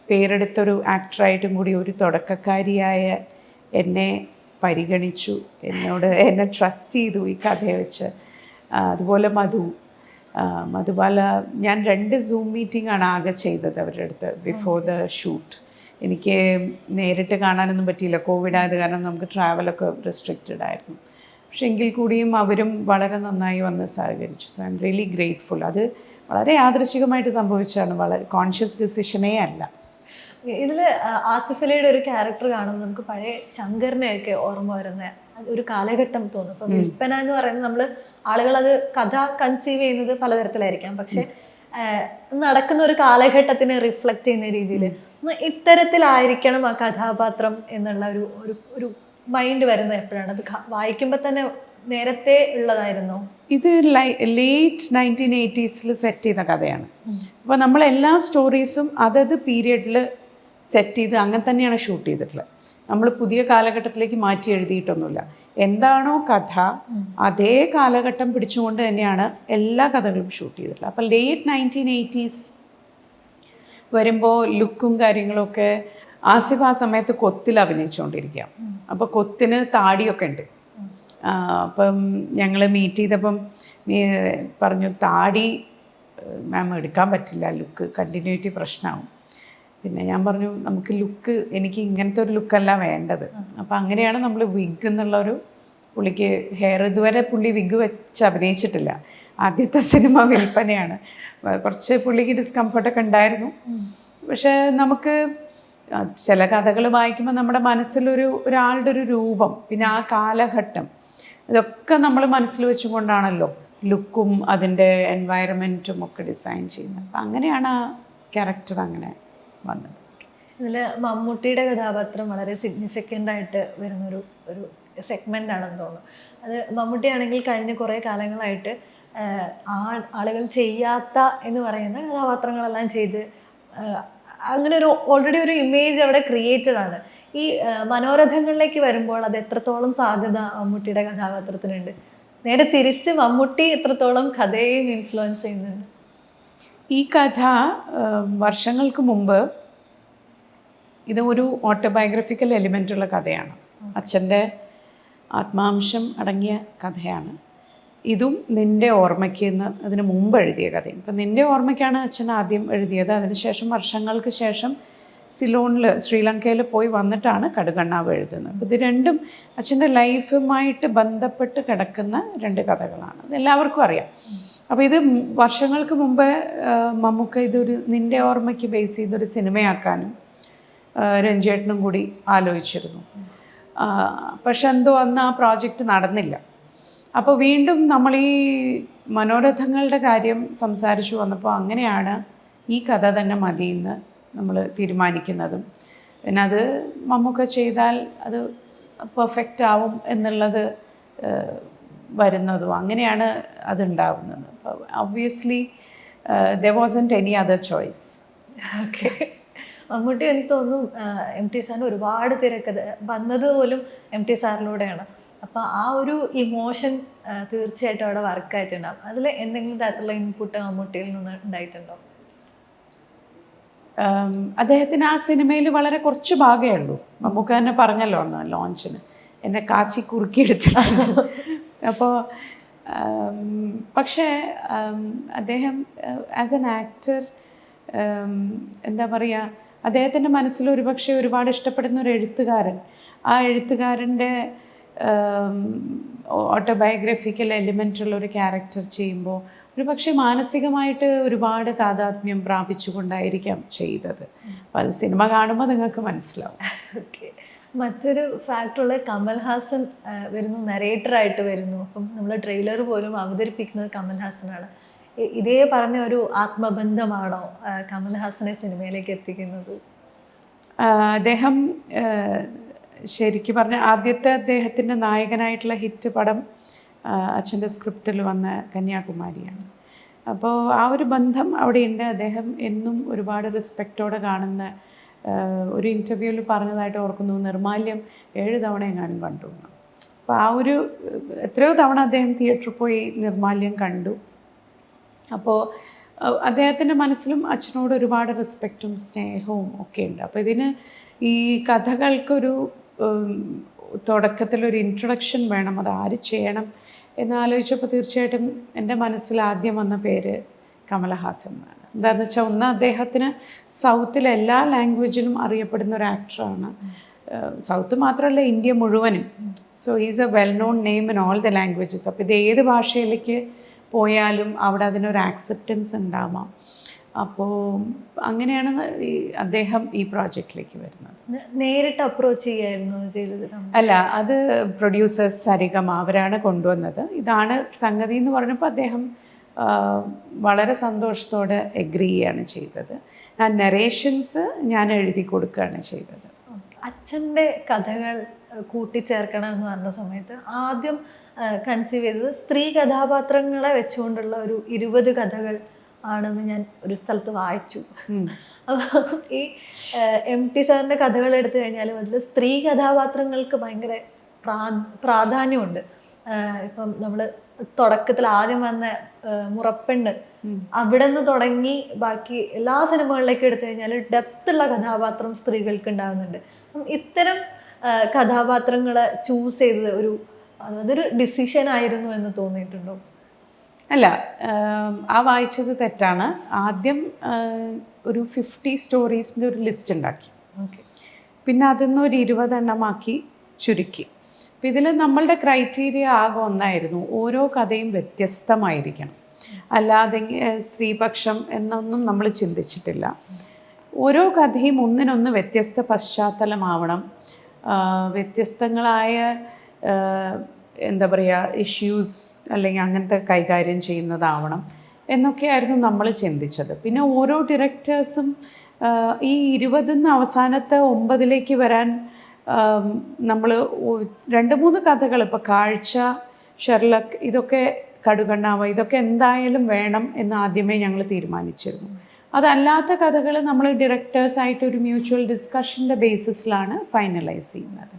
പേരെടുത്തൊരു ആക്ടറായിട്ടും കൂടി ഒരു തുടക്കക്കാരിയായ എന്നെ പരിഗണിച്ചു, എന്നെ ട്രസ്റ്റ് ചെയ്തു ഈ കഥയെ വെച്ച്. അതുപോലെ മധുബാല, ഞാൻ 2 സൂം മീറ്റിംഗാണ് ആകെ ചെയ്തത് അവരുടെ അടുത്ത് ബിഫോർ ദ ഷൂട്ട്. എനിക്ക് നേരിട്ട് കാണാനൊന്നും പറ്റിയില്ല, കോവിഡ് ആയത് കാരണം നമുക്ക് ട്രാവലൊക്കെ റെസ്ട്രിക്റ്റഡ് ആയിരുന്നു. പക്ഷെ എങ്കിൽ കൂടിയും അവരും വളരെ നന്നായി വന്ന് സഹകരിച്ചു. So I am really grateful. അത് വളരെ യാദൃശ്ചികമായിട്ട് സംഭവിച്ചതാണ്, വളരെ കോൺഷ്യസ് ഡിസിഷനേ അല്ല. ഇതിൽ ആസിഫ് അലിയുടെ ഒരു ക്യാരക്ടർ കാണുമ്പോൾ നമുക്ക് പഴയ ശങ്കറിനെയൊക്കെ ഓർമ്മ വരുന്ന ഒരു കാലഘട്ടം തോന്നും. ഇപ്പം വിൽപ്പന എന്ന് പറയുന്നത് നമ്മൾ ആളുകൾ അത് കഥ കൺസീവ് ചെയ്യുന്നത് പലതരത്തിലായിരിക്കാം, പക്ഷെ നടക്കുന്ന ഒരു കാലഘട്ടത്തിനെ റിഫ്ലക്റ്റ് ചെയ്യുന്ന രീതിയിൽ ഇത്തരത്തിലായിരിക്കണം ആ കഥാപാത്രം എന്നുള്ള ഒരു മൈൻഡ് വരുന്നത് എപ്പോഴാണ്? അത് വായിക്കുമ്പോൾ തന്നെ നേരത്തെ ഉള്ളതായിരുന്നോ? ഇത് ലേറ്റ് 1980s സെറ്റ് ചെയ്ത കഥയാണ്. അപ്പോൾ നമ്മൾ എല്ലാ സ്റ്റോറീസും അതത് പീരിയഡിൽ സെറ്റ് ചെയ്ത് അങ്ങനെ തന്നെയാണ് ഷൂട്ട് ചെയ്തിട്ടുള്ളത്. നമ്മൾ പുതിയ കാലഘട്ടത്തിലേക്ക് മാറ്റി എഴുതിയിട്ടൊന്നുമില്ല. എന്താണോ കഥ അതേ കാലഘട്ടം പിടിച്ചുകൊണ്ട് തന്നെയാണ് എല്ലാ കഥകളും ഷൂട്ട് ചെയ്തിട്ടുള്ളത്. അപ്പോൾ ലേറ്റ് 1980s വരുമ്പോൾ ലുക്കും കാര്യങ്ങളൊക്കെ, ആസിഫ് ആ സമയത്ത് കൊത്തിൽ അഭിനയിച്ചുകൊണ്ടിരിക്കുക. അപ്പോൾ കൊത്തിന് താടിയൊക്കെ ഉണ്ട്. അപ്പം ഞങ്ങൾ മീറ്റ് ചെയ്തപ്പം പറഞ്ഞു, താടി മാം എടുക്കാൻ പറ്റില്ല, ലുക്ക് കണ്ടിന്യൂറ്റി പ്രശ്നമാവും. പിന്നെ ഞാൻ പറഞ്ഞു, നമുക്ക് ലുക്ക്, എനിക്ക് ഇങ്ങനത്തെ ഒരു ലുക്കല്ല വേണ്ടത്. അപ്പോൾ അങ്ങനെയാണ് നമ്മൾ വിഗ് എന്നുള്ളൊരു, പുള്ളിക്ക് ഹെയർ, ഇതുവരെ പുള്ളി വിഗ് വെച്ച് അഭിനയിച്ചിട്ടില്ല. ആദ്യത്തെ സിനിമ വിൽപ്പനയാണ്. കുറച്ച് പുള്ളിക്ക് ഡിസ്കംഫർട്ടൊക്കെ ഉണ്ടായിരുന്നു. പക്ഷേ നമുക്ക് ചില കഥകൾ വായിക്കുമ്പോൾ നമ്മുടെ ഒരാളുടെ ഒരു രൂപം, പിന്നെ ആ കാലഘട്ടം, ഇതൊക്കെ നമ്മൾ മനസ്സിൽ വെച്ചുകൊണ്ടാണല്ലോ ലുക്കും അതിൻ്റെ എൻവയറമെൻറ്റും ഒക്കെ ഡിസൈൻ ചെയ്യുന്നത്. അപ്പം അങ്ങനെയാണ് ആ ക്യാരക്ടർ അങ്ങനെ വന്നത്. ഇതിൽ മമ്മൂട്ടിയുടെ കഥാപാത്രം വളരെ സിഗ്നിഫിക്കൻ്റ് ആയിട്ട് വരുന്നൊരു ഒരു സെഗ്മെൻ്റ് ആണെന്ന് തോന്നുന്നു. അത് മമ്മൂട്ടിയാണെങ്കിൽ കഴിഞ്ഞ കുറേ കാലങ്ങളായിട്ട് ആളുകൾ ചെയ്യാത്ത എന്ന് പറയുന്ന കഥാപാത്രങ്ങളെല്ലാം ചെയ്ത് അങ്ങനെ ഒരു ഓൾറെഡി ഒരു ഇമേജ് അവിടെ ക്രിയേറ്റഡ് ആണ്. ഈ മനോരഥങ്ങളിലേക്ക് വരുമ്പോൾ അത് എത്രത്തോളം സാധ്യത മമ്മൂട്ടിയുടെ കഥാപാത്രത്തിനുണ്ട്? നേരെ തിരിച്ച് മമ്മൂട്ടി എത്രത്തോളം കഥയെയും ഇൻഫ്ലുവൻസ് ചെയ്യുന്നുണ്ട്? ഈ കഥ വർഷങ്ങൾക്ക് മുമ്പ് ഇത് ഒരു ഓട്ടോബയോഗ്രഫിക്കൽ എലിമെൻ്റുള്ള കഥയാണ്. അച്ഛൻ്റെ ആത്മാംശം അടങ്ങിയ കഥയാണ്. ഇതും നിൻ്റെ ഓർമ്മയ്ക്ക് എന്ന് അതിന് മുമ്പ് എഴുതിയ കഥയും. ഇപ്പം നിൻ്റെ ഓർമ്മയ്ക്കാണ് അച്ഛൻ ആദ്യം എഴുതിയത്. അതിനുശേഷം വർഷങ്ങൾക്ക് ശേഷം സിലോണിൽ ശ്രീലങ്കയിൽ പോയി വന്നിട്ടാണ് കടുകണ്ണാവ് എഴുതുന്നത്. അപ്പോൾ ഇത് രണ്ടും അച്ഛൻ്റെ ലൈഫുമായിട്ട് ബന്ധപ്പെട്ട് കിടക്കുന്ന രണ്ട് കഥകളാണ്. അതെല്ലാവർക്കും അറിയാം. അപ്പോൾ ഇത് വർഷങ്ങൾക്ക് മുമ്പ് മമ്മൂക്ക ഇതൊരു നിൻ്റെ ഓർമ്മയ്ക്ക് ബേസ് ചെയ്തൊരു സിനിമയാക്കാനും രഞ്ജേട്ടനും കൂടി ആലോചിച്ചിരുന്നു. പക്ഷെ എന്തോ അന്ന് ആ പ്രോജക്റ്റ് നടന്നില്ല. അപ്പോൾ വീണ്ടും നമ്മൾ ഈ മനോരഥങ്ങളുടെ കാര്യം സംസാരിച്ചു വന്നപ്പോൾ അങ്ങനെയാണ് ഈ കഥ തന്നെ മതിയെന്ന് നമ്മൾ തീരുമാനിക്കുന്നതും പിന്നെ അത് മമ്മൂക്ക ചെയ്താൽ അത് പെർഫെക്റ്റ് ആവും എന്നുള്ളത് വരുന്നതും അങ്ങനെയാണ് അതുണ്ടാവുന്നത്. അപ്പോൾ obviously there wasn't any other choice. Okay. Mammootty എനിക്ക് തോന്നുന്നു എം ടി സാറിന് ഒരുപാട് തിരക്കഥ വന്നത് പോലും എം ടി സാറിലൂടെയാണ്. അപ്പോൾ ആ ഒരു ഇമോഷൻ തീർച്ചയായിട്ടും അവിടെ വർക്കായിട്ടുണ്ടാകും. അതിൽ എന്തെങ്കിലും തരത്തിലുള്ള ഇൻപുട്ട് മമ്മൂട്ടിയിൽ നിന്ന് ഉണ്ടായിട്ടുണ്ടോ? അദ്ദേഹത്തിന് ആ സിനിമയിൽ വളരെ കുറച്ച് ഭാഗമേ ഉള്ളൂ. മമ്മൂക്ക തന്നെ പറഞ്ഞല്ലോ അന്ന് ലോഞ്ചിന് എന്നെ കാച്ചി കുറുക്കിയെടുത്തിട്ടുണ്ട്. അപ്പോൾ പക്ഷേ അദ്ദേഹം ആസ് എൻ ആക്ടർ എന്താ പറയുക, അദ്ദേഹത്തിൻ്റെ മനസ്സിൽ ഒരുപക്ഷെ ഒരുപാട് ഇഷ്ടപ്പെടുന്ന ഒരു എഴുത്തുകാരൻ, ആ എഴുത്തുകാരൻ്റെ ഓട്ടോബയോഗ്രഫിക്കൽ എലിമെൻ്റുള്ള ഒരു ക്യാരക്ടർ ചെയ്യുമ്പോൾ ഒരു പക്ഷേ മാനസികമായിട്ട് ഒരുപാട് താതാത്മ്യം പ്രാപിച്ചുകൊണ്ടായിരിക്കാം ചെയ്തത്. അപ്പോൾ അത് സിനിമ കാണുമ്പോൾ നിങ്ങൾക്ക് മനസ്സിലാവും. ഓക്കെ. മറ്റൊരു ഫാക്ടറുള്ള കമൽഹാസൻ വരുന്നു, നരേറ്ററായിട്ട് വരുന്നു. അപ്പം നമ്മൾ ട്രെയിലർ പോലും അവതരിപ്പിക്കുന്നത് കമൽഹാസനാണ്. ഇതേ പറഞ്ഞ ഒരു ആത്മബന്ധമാണോ കമൽഹാസനെ സിനിമയിലേക്ക് എത്തിക്കുന്നത്? അദ്ദേഹം ശരിക്കും പറഞ്ഞാൽ ആദ്യത്തെ അദ്ദേഹത്തിൻ്റെ നായകനായിട്ടുള്ള ഹിറ്റ് പടം അച്ഛൻ്റെ സ്ക്രിപ്റ്റിൽ വന്ന കന്യാകുമാരിയാണ്. അപ്പോൾ ആ ഒരു ബന്ധം അവിടെയുണ്ട്. അദ്ദേഹം എന്നും ഒരുപാട് റെസ്പെക്റ്റോടെ കാണുന്ന ഒരു ഇൻ്റർവ്യൂവിൽ പറഞ്ഞതായിട്ട് ഓർക്കുന്നു, നിർമാല്യം 7 തവണ എങ്ങാനും കണ്ടു. അപ്പോൾ ആ ഒരു എത്രയോ തവണ അദ്ദേഹം തിയേറ്ററിൽ പോയി നിർമാല്യം കണ്ടു. അപ്പോൾ അദ്ദേഹത്തിൻ്റെ മനസ്സിലും അച്ഛനോട് ഒരുപാട് റെസ്പെക്റ്റും സ്നേഹവും ഒക്കെ ഉണ്ട്. അപ്പോൾ ഇതിന് ഈ കഥകൾക്കൊരു തുടക്കത്തിലൊരു ഇൻട്രൊഡക്ഷൻ വേണം, അത് ആര് ചെയ്യണം എന്നാലോചിച്ചപ്പോൾ തീർച്ചയായിട്ടും എൻ്റെ മനസ്സിൽ ആദ്യം വന്ന പേര് കമലഹാസൻ എന്നാണ്. എന്താണെന്ന് വെച്ചാൽ ഒന്ന്, അദ്ദേഹത്തിന് സൗത്തിലെ എല്ലാ ലാംഗ്വേജിലും അറിയപ്പെടുന്ന ഒരു ആക്ടറാണ്. സൗത്ത് മാത്രമല്ല, ഇന്ത്യ മുഴുവനും. So is A well known name in all the languages. അപ്പോൾ ഇത് ഏത് ഭാഷയിലേക്ക് പോയാലും അവിടെ അതിനൊരു ആക്സെപ്റ്റൻസ് ഉണ്ടാവാം. അപ്പോൾ അങ്ങനെയാണ് അദ്ദേഹം ഈ പ്രോജക്റ്റിലേക്ക് വരുന്നത്. നേരിട്ട് അപ്രോച്ച് ചെയ്യായിരുന്നു ചെയ്തത്? അല്ല, അത് പ്രൊഡ്യൂസേഴ്സ് സരിഗമ അവരാണ് കൊണ്ടുവന്നത്. ഇതാണ് സംഗതി എന്ന് പറഞ്ഞപ്പോൾ അദ്ദേഹം വളരെ സന്തോഷത്തോടെ എഗ്രി ചെയ്യാണ് ചെയ്തത്. ഞാൻ നരേഷൻസ് ഞാൻ എഴുതി കൊടുക്കുകയാണ് ചെയ്തത്. അച്ഛൻ്റെ കഥകൾ കൂട്ടിച്ചേർക്കണം എന്ന് പറഞ്ഞ സമയത്ത് ആദ്യം കൺസീവ് ചെയ്തത് സ്ത്രീ കഥാപാത്രങ്ങളെ വെച്ചുകൊണ്ടുള്ള ഒരു 20 കഥകൾ ആണെന്ന് ഞാൻ ഒരു സ്ഥലത്ത് വായിച്ചു. അപ്പോൾ ഈ എം ടി സാറിൻ്റെ കഥകൾ എടുത്തു കഴിഞ്ഞാലും അതിൽ സ്ത്രീ കഥാപാത്രങ്ങൾക്ക് ഭയങ്കര പ്രാധാന്യമുണ്ട്. ഇപ്പം നമ്മൾ തുടക്കത്തിൽ ആദ്യം വന്ന മുറപ്പെണ്ണ്, അവിടെ നിന്ന് തുടങ്ങി ബാക്കി എല്ലാ സിനിമകളിലേക്കും എടുത്തു കഴിഞ്ഞാൽ ഡെപ്തുള്ള കഥാപാത്രം സ്ത്രീകൾക്ക് ഉണ്ടാകുന്നുണ്ട്. അപ്പം ഇത്തരം കഥാപാത്രങ്ങളെ ചൂസ് ചെയ്തത് അതൊരു ഡിസിഷൻ ആയിരുന്നു എന്ന് തോന്നിയിട്ടുണ്ടോ? അല്ല, ആ വായിച്ചത് തെറ്റാണ്. ആദ്യം ഒരു 50 സ്റ്റോറീസിൻ്റെ ഒരു ലിസ്റ്റ് ഉണ്ടാക്കി. പിന്നെ അതിന്ന് ഒരു 20 എണ്ണമാക്കി ചുരുക്കി. അപ്പോൾ ഇതിൽ നമ്മളുടെ ക്രൈറ്റീരിയ ആകെ ഒന്നായിരുന്നു, ഓരോ കഥയും വ്യത്യസ്തമായിരിക്കണം. അല്ലാതെ സ്ത്രീപക്ഷം എന്നൊന്നും നമ്മൾ ചിന്തിച്ചിട്ടില്ല. ഓരോ കഥയും ഒന്നിനൊന്ന് വ്യത്യസ്ത പശ്ചാത്തലമാവണം, വ്യത്യസ്തങ്ങളായ എന്താ പറയുക ഇഷ്യൂസ് അല്ലെങ്കിൽ അങ്ങനത്തെ കൈകാര്യം ചെയ്യുന്നതാവണം എന്നൊക്കെയായിരുന്നു നമ്മൾ ചിന്തിച്ചത്. പിന്നെ ഓരോ ഡയറക്ടേഴ്സും ഈ 20 അവസാനത്തെ 9 വരാൻ നമ്മൾ 2-3 കഥകൾ, ഇപ്പോൾ കാഴ്ച, ഷെർലക്, ഇതൊക്കെ കടുകണ്ണാവ, ഇതൊക്കെ എന്തായാലും വേണം എന്ന് ആദ്യമേ ഞങ്ങൾ തീരുമാനിച്ചിരുന്നു. അതല്ലാത്ത കഥകൾ നമ്മൾ ഡയറക്ടേഴ്സായിട്ട് ഒരു മ്യൂച്വൽ ഡിസ്കഷൻ്റെ ബേസിസിലാണ് ഫൈനലൈസ് ചെയ്യുന്നത്.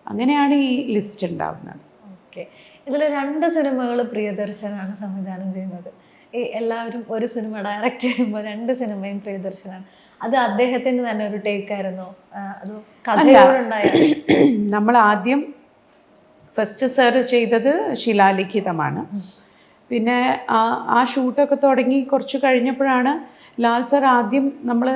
അങ്ങനെയാണ് ഈ ലിസ്റ്റ് ഉണ്ടാവുന്നത്. ഓക്കെ, ഇതിൽ 2 സിനിമകൾ പ്രിയദർശനാണ് സംവിധാനം ചെയ്യുന്നത്. ഈ എല്ലാവരും ഒരു സിനിമ ഡയറക്റ്റ് ചെയ്യുമ്പോൾ 2 സിനിമയും പ്രിയദർശനാണ്. അത് അദ്ദേഹത്തിന് തന്നെ ഒരു ടേക്കായിരുന്നോ, അതോ കഥയോടുണ്ടായ? നമ്മൾ ആദ്യം ഫസ്റ്റ് സർ ചെയ്തത് ശിലാലിഖിതമാണ്. പിന്നെ ആ ഷൂട്ടൊക്കെ തുടങ്ങി കുറച്ച് കഴിഞ്ഞപ്പോഴാണ് ലാൽ സർ ആദ്യം നമ്മൾ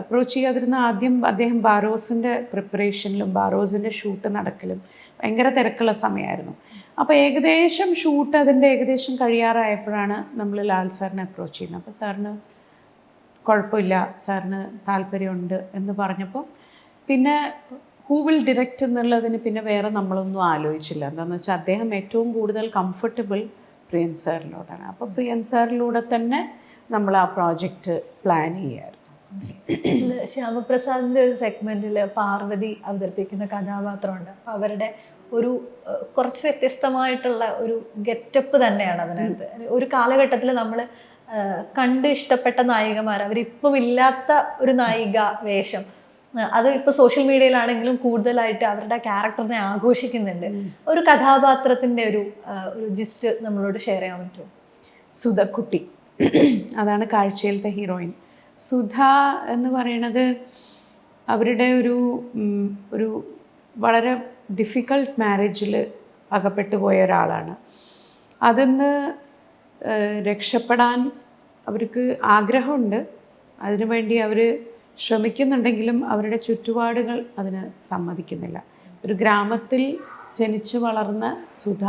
അപ്രോച്ച് ചെയ്യാതിരുന്ന. ആദ്യം അദ്ദേഹം ബാരോസിൻ്റെ പ്രിപ്പറേഷനിലും ബാരോസിൻ്റെ ഷൂട്ട് നടക്കലും ഭയങ്കര തിരക്കുള്ള സമയമായിരുന്നു. അപ്പോൾ ഏകദേശം ഷൂട്ട് അതിൻ്റെ ഏകദേശം കഴിയാറായപ്പോഴാണ് നമ്മൾ ലാൽ സാറിനെ അപ്രോച്ച് ചെയ്യുന്നത്. അപ്പോൾ സാറിന് കുഴപ്പമില്ല, സാറിന് താല്പര്യമുണ്ട് എന്ന് പറഞ്ഞപ്പോൾ പിന്നെ ഹൂ വിൽ ഡിറക്റ്റ് എന്നുള്ളതിന് പിന്നെ വേറെ നമ്മളൊന്നും ആലോചിച്ചില്ല. എന്താണെന്ന് വെച്ചാൽ അദ്ദേഹം ഏറ്റവും കൂടുതൽ കംഫർട്ടബിൾ പ്രിയൻ സാറിനോടാണ്. അപ്പോൾ പ്രിയൻ സാറിലൂടെ തന്നെ നമ്മൾ ആ പ്രോജക്റ്റ് പ്ലാൻ ചെയ്യാറ്. ശ്യാമപ്രസാദിൻ്റെ ഒരു സെഗ്മെൻറ്റിൽ പാർവതി അവതരിപ്പിക്കുന്ന കഥാപാത്രമുണ്ട്. അപ്പോൾ അവരുടെ ഒരു കുറച്ച് വ്യത്യസ്തമായിട്ടുള്ള ഒരു ഗെറ്റപ്പ് തന്നെയാണ് അതിനകത്ത്. ഒരു കാലഘട്ടത്തിൽ നമ്മൾ കണ്ട് ഇഷ്ടപ്പെട്ട നായികമാർ, അവരിപ്പം ഇല്ലാത്ത ഒരു നായിക വേഷം, അത് ഇപ്പോൾ സോഷ്യൽ മീഡിയയിലാണെങ്കിലും കൂടുതലായിട്ട് അവരുടെ ക്യാരക്ടറിനെ ആഘോഷിക്കുന്നുണ്ട്. ഒരു കഥാപാത്രത്തിൻ്റെ ഒരു ജിസ്റ്റ് നമ്മളോട് ഷെയർ ചെയ്യാൻ പറ്റുമോ? സുധക്കുട്ടി, അതാണ് കാഴ്ചയിലത്തെ ഹീറോയിൻ. സുധ എന്ന് പറയുന്നത് അവരുടെ ഒരു വളരെ ഡിഫിക്കൾട്ട് മാരേജിൽ അകപ്പെട്ടു പോയ ഒരാളാണ്. അതിന്ന് രക്ഷപ്പെടാൻ അവർക്ക് ആഗ്രഹമുണ്ട്, അതിനുവേണ്ടി അവർ ശ്രമിക്കുന്നുണ്ടെങ്കിലും അവരുടെ ചുറ്റുപാടുകൾ അതിന് സമ്മതിക്കുന്നില്ല. ഒരു ഗ്രാമത്തിൽ ജനിച്ചു വളർന്ന സുധ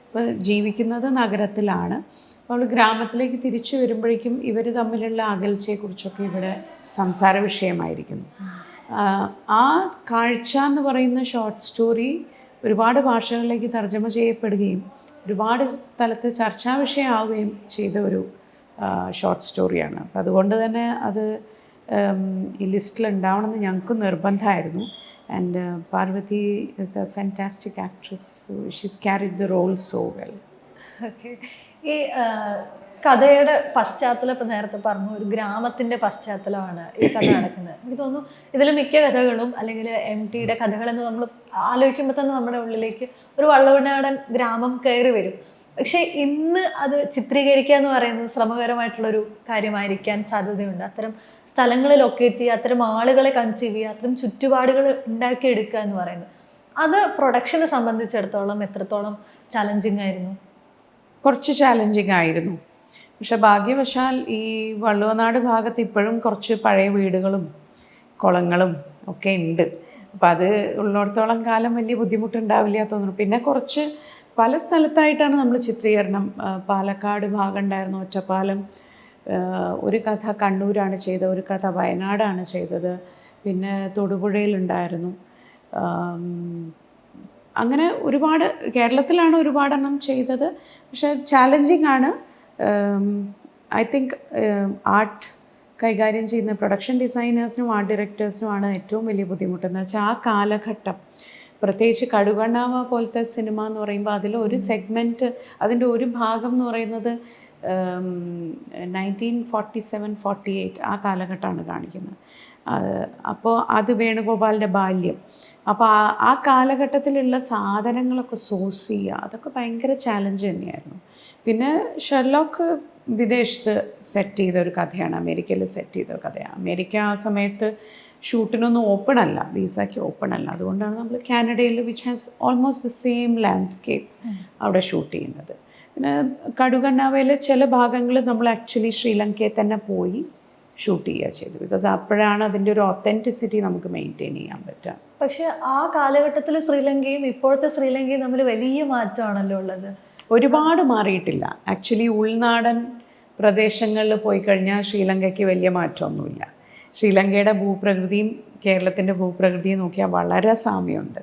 ഇപ്പോൾ ജീവിക്കുന്നത് നഗരത്തിലാണ്. അപ്പോൾ ഗ്രാമത്തിലേക്ക് തിരിച്ചു വരുമ്പോഴേക്കും ഇവർ തമ്മിലുള്ള അകൽച്ചയെക്കുറിച്ചൊക്കെ ഇവിടെ സംസാര വിഷയമായിരിക്കുന്നു. ആ കാഴ്ച എന്ന് പറയുന്ന ഷോർട്ട് സ്റ്റോറി ഒരുപാട് ഭാഷകളിലേക്ക് തർജ്ജമ ചെയ്യപ്പെടുകയും ഒരുപാട് സ്ഥലത്ത് ചർച്ചാ വിഷയമാവുകയും ചെയ്ത ഒരു ഷോർട്ട് സ്റ്റോറിയാണ്. അപ്പോൾ അതുകൊണ്ട് തന്നെ അത് ഈ ലിസ്റ്റിൽ ഉണ്ടാവണമെന്ന് ഞങ്ങൾക്ക് നിർബന്ധമായിരുന്നു. And Parvathi is a fantastic actress. She's carried the role so well. Okay, ഈ കഥയുടെ പശ്ചാത്തലം ഇപ്പം നേരത്തെ പറഞ്ഞു, ഒരു ഗ്രാമത്തിൻ്റെ പശ്ചാത്തലമാണ് ഈ കഥ നടക്കുന്നത്. എനിക്ക് തോന്നുന്നു ഇതിൽ മിക്ക കഥകളും അല്ലെങ്കിൽ MT യുടെ കഥകളെന്ന് നമ്മൾ ആലോചിക്കുമ്പോൾ തന്നെ നമ്മുടെ ഉള്ളിലേക്ക് ഒരു വള്ളവനാടൻ ഗ്രാമം കയറി വരും. പക്ഷേ ഇന്ന് അത് ചിത്രീകരിക്കുക എന്ന് പറയുന്നത് ശ്രമകരമായിട്ടുള്ളൊരു കാര്യമായിരിക്കാൻ സാധ്യതയുണ്ട്. അത്തരം സ്ഥലങ്ങളിൽ ലൊക്കേറ്റ് ചെയ്യുക, അത്തരം ആളുകളെ കൺസീവ് ചെയ്യുക, അത്തരം ചുറ്റുപാടുകൾ ഉണ്ടാക്കിയെടുക്കുക എന്ന് പറയുന്നത്, അത് പ്രൊഡക്ഷനെ സംബന്ധിച്ചിടത്തോളം എത്രത്തോളം ചലഞ്ചിങ് ആയിരുന്നു? കുറച്ച് ചാലഞ്ചിങ് ആയിരുന്നു. പക്ഷെ ഭാഗ്യവശാൽ ഈ വള്ളുവനാട് ഭാഗത്ത് ഇപ്പോഴും കുറച്ച് പഴയ വീടുകളും കുളങ്ങളും ഒക്കെ ഉണ്ട്. അപ്പോൾ അത് ഉള്ളിടത്തോളം കാലം വലിയ ബുദ്ധിമുട്ടുണ്ടാവില്ല തോന്നുന്നു. പിന്നെ കുറച്ച് പല സ്ഥലത്തായിട്ടാണ് നമ്മൾ ചിത്രീകരണം. പാലക്കാട് ഭാഗം ഉണ്ടായിരുന്നു, ഒറ്റപ്പാലം. ഒരു കഥ കണ്ണൂരാണ് ചെയ്തത്, ഒരു കഥ വയനാടാണ് ചെയ്തത്, പിന്നെ തൊടുപുഴയിലുണ്ടായിരുന്നു. അങ്ങനെ ഒരുപാട് കേരളത്തിലാണ് ഒരുപാടെണ്ണം ചെയ്തത്. പക്ഷേ ചാലഞ്ചിങ് ആണ്. ഐ തിങ്ക് ആർട്ട് കൈകാര്യം ചെയ്യുന്ന പ്രൊഡക്ഷൻ ഡിസൈനേഴ്സിനും ആർട്ട് ഡയറക്ടേഴ്സിനുമാണ് ഏറ്റവും വലിയ ബുദ്ധിമുട്ടെന്ന് വെച്ചാൽ ആ കാലഘട്ടം, പ്രത്യേകിച്ച് കടുകണ്ണാവ പോലത്തെ സിനിമ എന്ന് പറയുമ്പോൾ അതിലൊരു സെഗ്മെൻറ്റ്, അതിൻ്റെ ഒരു ഭാഗം എന്ന് പറയുന്നത് 1947-48 ആ കാലഘട്ടമാണ് കാണിക്കുന്നത്. അപ്പോൾ അത് വേണുഗോപാലിൻ്റെ ബാല്യം. അപ്പോൾ ആ കാലഘട്ടത്തിലുള്ള സാധനങ്ങളൊക്കെ സോഴ്സ് ചെയ്യുക, അതൊക്കെ ഭയങ്കര ചാലഞ്ച് തന്നെയായിരുന്നു. പിന്നെ ഷെർലോക്ക് വിദേശത്ത് സെറ്റ് ചെയ്ത ഒരു കഥയാണ്, അമേരിക്കയിൽ സെറ്റ് ചെയ്ത കഥയാണ്. അമേരിക്ക ആ സമയത്ത് ഷൂട്ടിനൊന്നും ഓപ്പൺ അല്ല, വിസയ്ക്ക് ഓപ്പൺ അല്ല. അതുകൊണ്ടാണ് നമ്മൾ കാനഡയിൽ, which has almost the same landscape, അവിടെ ഷൂട്ട് ചെയ്യുന്നത്. പിന്നെ കടുകണ്ണാവയിൽ ചില ഭാഗങ്ങൾ നമ്മൾ ആക്ച്വലി ശ്രീലങ്കയിൽ തന്നെ പോയി ഷൂട്ട് ചെയ്യുക ചെയ്തു. ബിക്കോസ് അപ്പോഴാണ് അതിൻ്റെ ഒരു ഒത്തൻറ്റിസിറ്റി നമുക്ക് മെയിൻറ്റെയിൻ ചെയ്യാൻ പറ്റുക. പക്ഷെ ആ കാലഘട്ടത്തിൽ ശ്രീലങ്കയും ഇപ്പോഴത്തെ ശ്രീലങ്കയും തമ്മിൽ വലിയ മാറ്റമാണല്ലോ ഉള്ളത്. ഒരുപാട് മാറിയിട്ടില്ല ആക്ച്വലി. ഉൾനാടൻ പ്രദേശങ്ങളിൽ പോയി കഴിഞ്ഞാൽ ശ്രീലങ്കയ്ക്ക് വലിയ മാറ്റമൊന്നുമില്ല. ശ്രീലങ്കയുടെ ഭൂപ്രകൃതിയും കേരളത്തിൻ്റെ ഭൂപ്രകൃതിയും നോക്കിയാൽ വളരെ സാമ്യമുണ്ട്.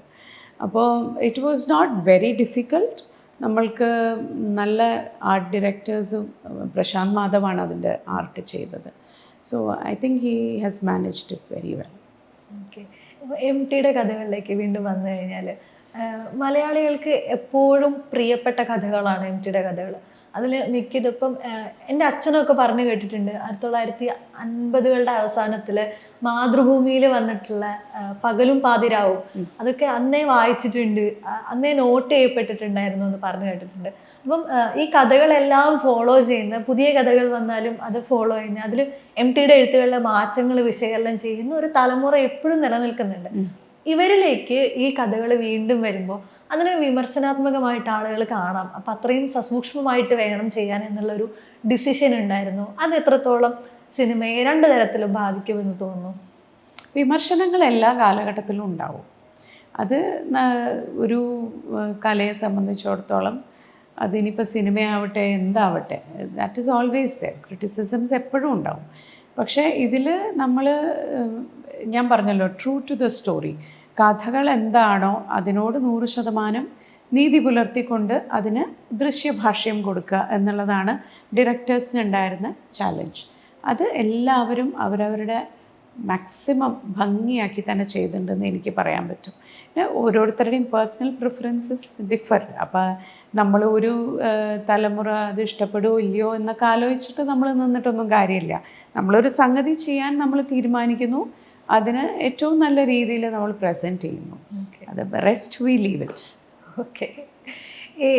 അപ്പോൾ it was not very difficult. നമ്മൾക്ക് നല്ല ആർട്ട് ഡയറക്ടേഴ്സും, പ്രശാന്ത് മാധവാണ് അതിൻ്റെ ആർട്ട് ചെയ്തത്. So I think he has managed it very well. Okay. ഇപ്പോൾ MTയുടെ കഥകളിലേക്ക് വീണ്ടും വന്നു കഴിഞ്ഞാൽ മലയാളികൾക്ക് എപ്പോഴും പ്രിയപ്പെട്ട കഥകളാണ് MTയുടെ കഥകൾ. അതിൽ മിക്കതിപ്പം എൻ്റെ അച്ഛനൊക്കെ പറഞ്ഞു കേട്ടിട്ടുണ്ട് 1950കളുടെ അവസാനത്തിൽ മാതൃഭൂമിയിൽ വന്നിട്ടുള്ള പകലും പാതിരാവും അതൊക്കെ അന്നേ വായിച്ചിട്ടുണ്ട്, അന്നേ നോട്ട് ചെയ്യപ്പെട്ടിട്ടുണ്ടായിരുന്നു എന്ന് പറഞ്ഞു കേട്ടിട്ടുണ്ട്. അപ്പം ഈ കഥകളെല്ലാം ഫോളോ ചെയ്യുന്ന, പുതിയ കഥകൾ വന്നാലും അത് ഫോളോ ചെയ്യുന്ന, അതിൽ MTയുടെ എഴുത്തുകളിലെ മാറ്റങ്ങൾ വിശകലനം ചെയ്യുന്ന ഒരു തലമുറ എപ്പോഴും നിലനിൽക്കുന്നുണ്ട്. ഇവരിലേക്ക് ഈ കഥകൾ വീണ്ടും വരുമ്പോൾ അതിനെ വിമർശനാത്മകമായിട്ട് ആളുകൾ കാണാം. അപ്പം അത്രയും സസൂക്ഷ്മമായിട്ട് വേണം ചെയ്യാൻ എന്നുള്ളൊരു ഡിസിഷൻ ഉണ്ടായിരുന്നു. അത് എത്രത്തോളം സിനിമയെ രണ്ട് തരത്തിലും ബാധിക്കുമെന്ന് തോന്നുന്നു? വിമർശനങ്ങൾ എല്ലാ കാലഘട്ടത്തിലും ഉണ്ടാവും. അത് ഒരു കലയെ സംബന്ധിച്ചിടത്തോളം അതിനിപ്പോൾ സിനിമയാവട്ടെ എന്താവട്ടെ, that is always there. Criticisms എപ്പോഴും ഉണ്ടാവും. പക്ഷേ ഇതിൽ നമ്മൾ, ഞാൻ പറഞ്ഞല്ലോ, ട്രൂ ടു ദ സ്റ്റോറി, കഥകൾ എന്താണോ അതിനോട് 100% നീതി പുലർത്തിക്കൊണ്ട് അതിന് ദൃശ്യഭാഷ്യം കൊടുക്കുക എന്നുള്ളതാണ് ഡയറക്ടേഴ്സിനുണ്ടായിരുന്ന ചാലഞ്ച്. അത് എല്ലാവരും അവരവരുടെ മാക്സിമം ഭംഗിയാക്കി തന്നെ ചെയ്തിട്ടുണ്ടെന്ന് എനിക്ക് പറയാൻ പറ്റും. പിന്നെ ഓരോരുത്തരുടെയും പേഴ്സണൽ പ്രിഫറൻസസ് ഡിഫർ. അപ്പോൾ നമ്മൾ ഒരു തലമുറ അത് ഇഷ്ടപ്പെടുമോ ഇല്ലയോ എന്നൊക്കെ ആലോചിച്ചിട്ട് നമ്മൾ നിന്നിട്ടൊന്നും കാര്യമില്ല. നമ്മളൊരു സംഗതി ചെയ്യാൻ നമ്മൾ തീരുമാനിക്കുന്നു, അതിന് ഏറ്റവും നല്ല രീതിയിൽ നമ്മൾ പ്രസൻറ്റ് ചെയ്യുന്നു. അത് rest we leave it. Okay. ഈ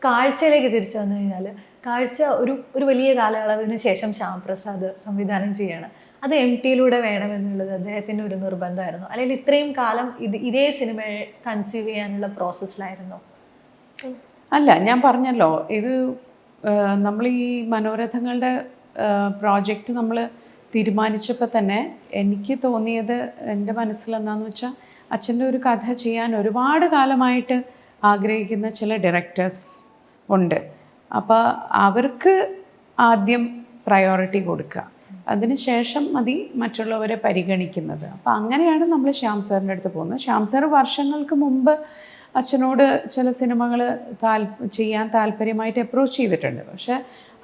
കാഴ്ചയിലേക്ക് തിരിച്ചു വന്നു കഴിഞ്ഞാൽ, കാഴ്ച ഒരു വലിയ കാലയളവിന് ശേഷം ശ്യാമപ്രസാദ് സംവിധാനം ചെയ്യാണ്. അത് MTയിലൂടെ വേണമെന്നുള്ളത് അദ്ദേഹത്തിൻ്റെ ഒരു നിർബന്ധമായിരുന്നു, അല്ലെങ്കിൽ ഇത്രയും കാലം ഇതേ സിനിമയെ കൺസീവ് ചെയ്യാനുള്ള പ്രോസസ്സിലായിരുന്നു? അല്ല, ഞാൻ പറഞ്ഞല്ലോ, ഇത് നമ്മൾ ഈ മനോരഥങ്ങളുടെ പ്രോജക്റ്റ് നമ്മൾ തീരുമാനിച്ചപ്പോൾ തന്നെ എനിക്ക് തോന്നിയത്, എൻ്റെ മനസ്സിലെന്താണെന്ന് വെച്ചാൽ, അച്ഛൻ്റെ ഒരു കഥ ചെയ്യാൻ ഒരുപാട് കാലമായിട്ട് ആഗ്രഹിക്കുന്ന ചില ഡയറക്ടേഴ്സ് ഉണ്ട്. അപ്പോൾ അവർക്ക് ആദ്യം പ്രയോറിറ്റി കൊടുക്കുക, അതിന് ശേഷം മതി മറ്റുള്ളവരെ പരിഗണിക്കുന്നത്. അപ്പോൾ അങ്ങനെയാണ് നമ്മൾ ശ്യാം സാറിൻ്റെ അടുത്ത് പോകുന്നത്. ശ്യാം സാർ വർഷങ്ങൾക്ക് മുമ്പ് അച്ഛനോട് ചില സിനിമകൾ ചെയ്യാൻ താല്പര്യമായിട്ട് അപ്രോച്ച് ചെയ്തിട്ടുണ്ട്. പക്ഷേ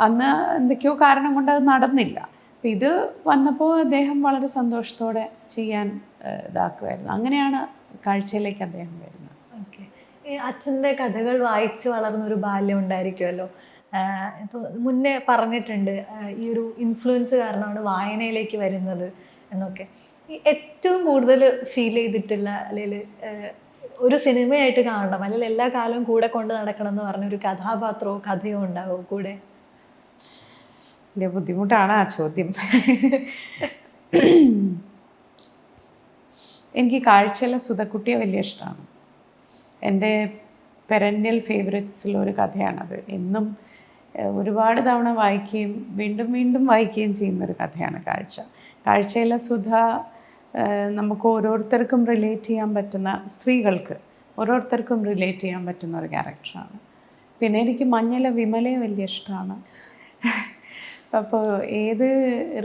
അന്ന് എന്തൊക്കെയോ കാരണം കൊണ്ട് അത് നടന്നില്ല. അപ്പം ഇത് വന്നപ്പോൾ അദ്ദേഹം വളരെ സന്തോഷത്തോടെ ചെയ്യാൻ ഇതാക്കുമായിരുന്നു. അങ്ങനെയാണ് കാഴ്ചയിലേക്ക് അദ്ദേഹം വരുന്നത്. ഓക്കെ. ഈ അച്ഛൻ്റെ കഥകൾ വായിച്ച് വളർന്നൊരു ബാല്യം ഉണ്ടായിരിക്കുമല്ലോ. മുന്നേ പറഞ്ഞിട്ടുണ്ട് ഈ ഒരു ഇൻഫ്ലുവൻസ് കാരണമാണ് വായനയിലേക്ക് വരുന്നത് എന്നൊക്കെ. ഈ ഏറ്റവും കൂടുതൽ ഫീൽ ചെയ്തിട്ടുള്ള, അല്ലെങ്കിൽ ഒരു സിനിമയായിട്ട് കാണണം, അല്ലെങ്കിൽ എല്ലാ കാലവും കൂടെ കൊണ്ട് നടക്കണം എന്ന് പറഞ്ഞൊരു കഥാപാത്രമോ കഥയോ ഉണ്ടാവും കൂടെ? വലിയ ബുദ്ധിമുട്ടാണ് ആ ചോദ്യം. എനിക്ക് കാഴ്ചയിലെ സുധക്കുട്ടിയെ വലിയ ഇഷ്ടമാണ്. എൻ്റെ പെരന്യൽ ഫേവറേറ്റ്സിലൊരു കഥയാണത്. എന്നും ഒരുപാട് തവണ വായിക്കുകയും വീണ്ടും വീണ്ടും വായിക്കുകയും ചെയ്യുന്നൊരു കഥയാണ് കാഴ്ച. കാഴ്ചയിലെ സുധ നമുക്ക് ഓരോരുത്തർക്കും റിലേറ്റ് ചെയ്യാൻ പറ്റുന്ന, സ്ത്രീകൾക്ക് ഓരോരുത്തർക്കും റിലേറ്റ് ചെയ്യാൻ പറ്റുന്ന ഒരു ക്യാരക്ടറാണ്. പിന്നെ എനിക്ക് മഞ്ഞിലെ വിമലയെ വലിയ ഇഷ്ടമാണ്. അപ്പോൾ ഏത്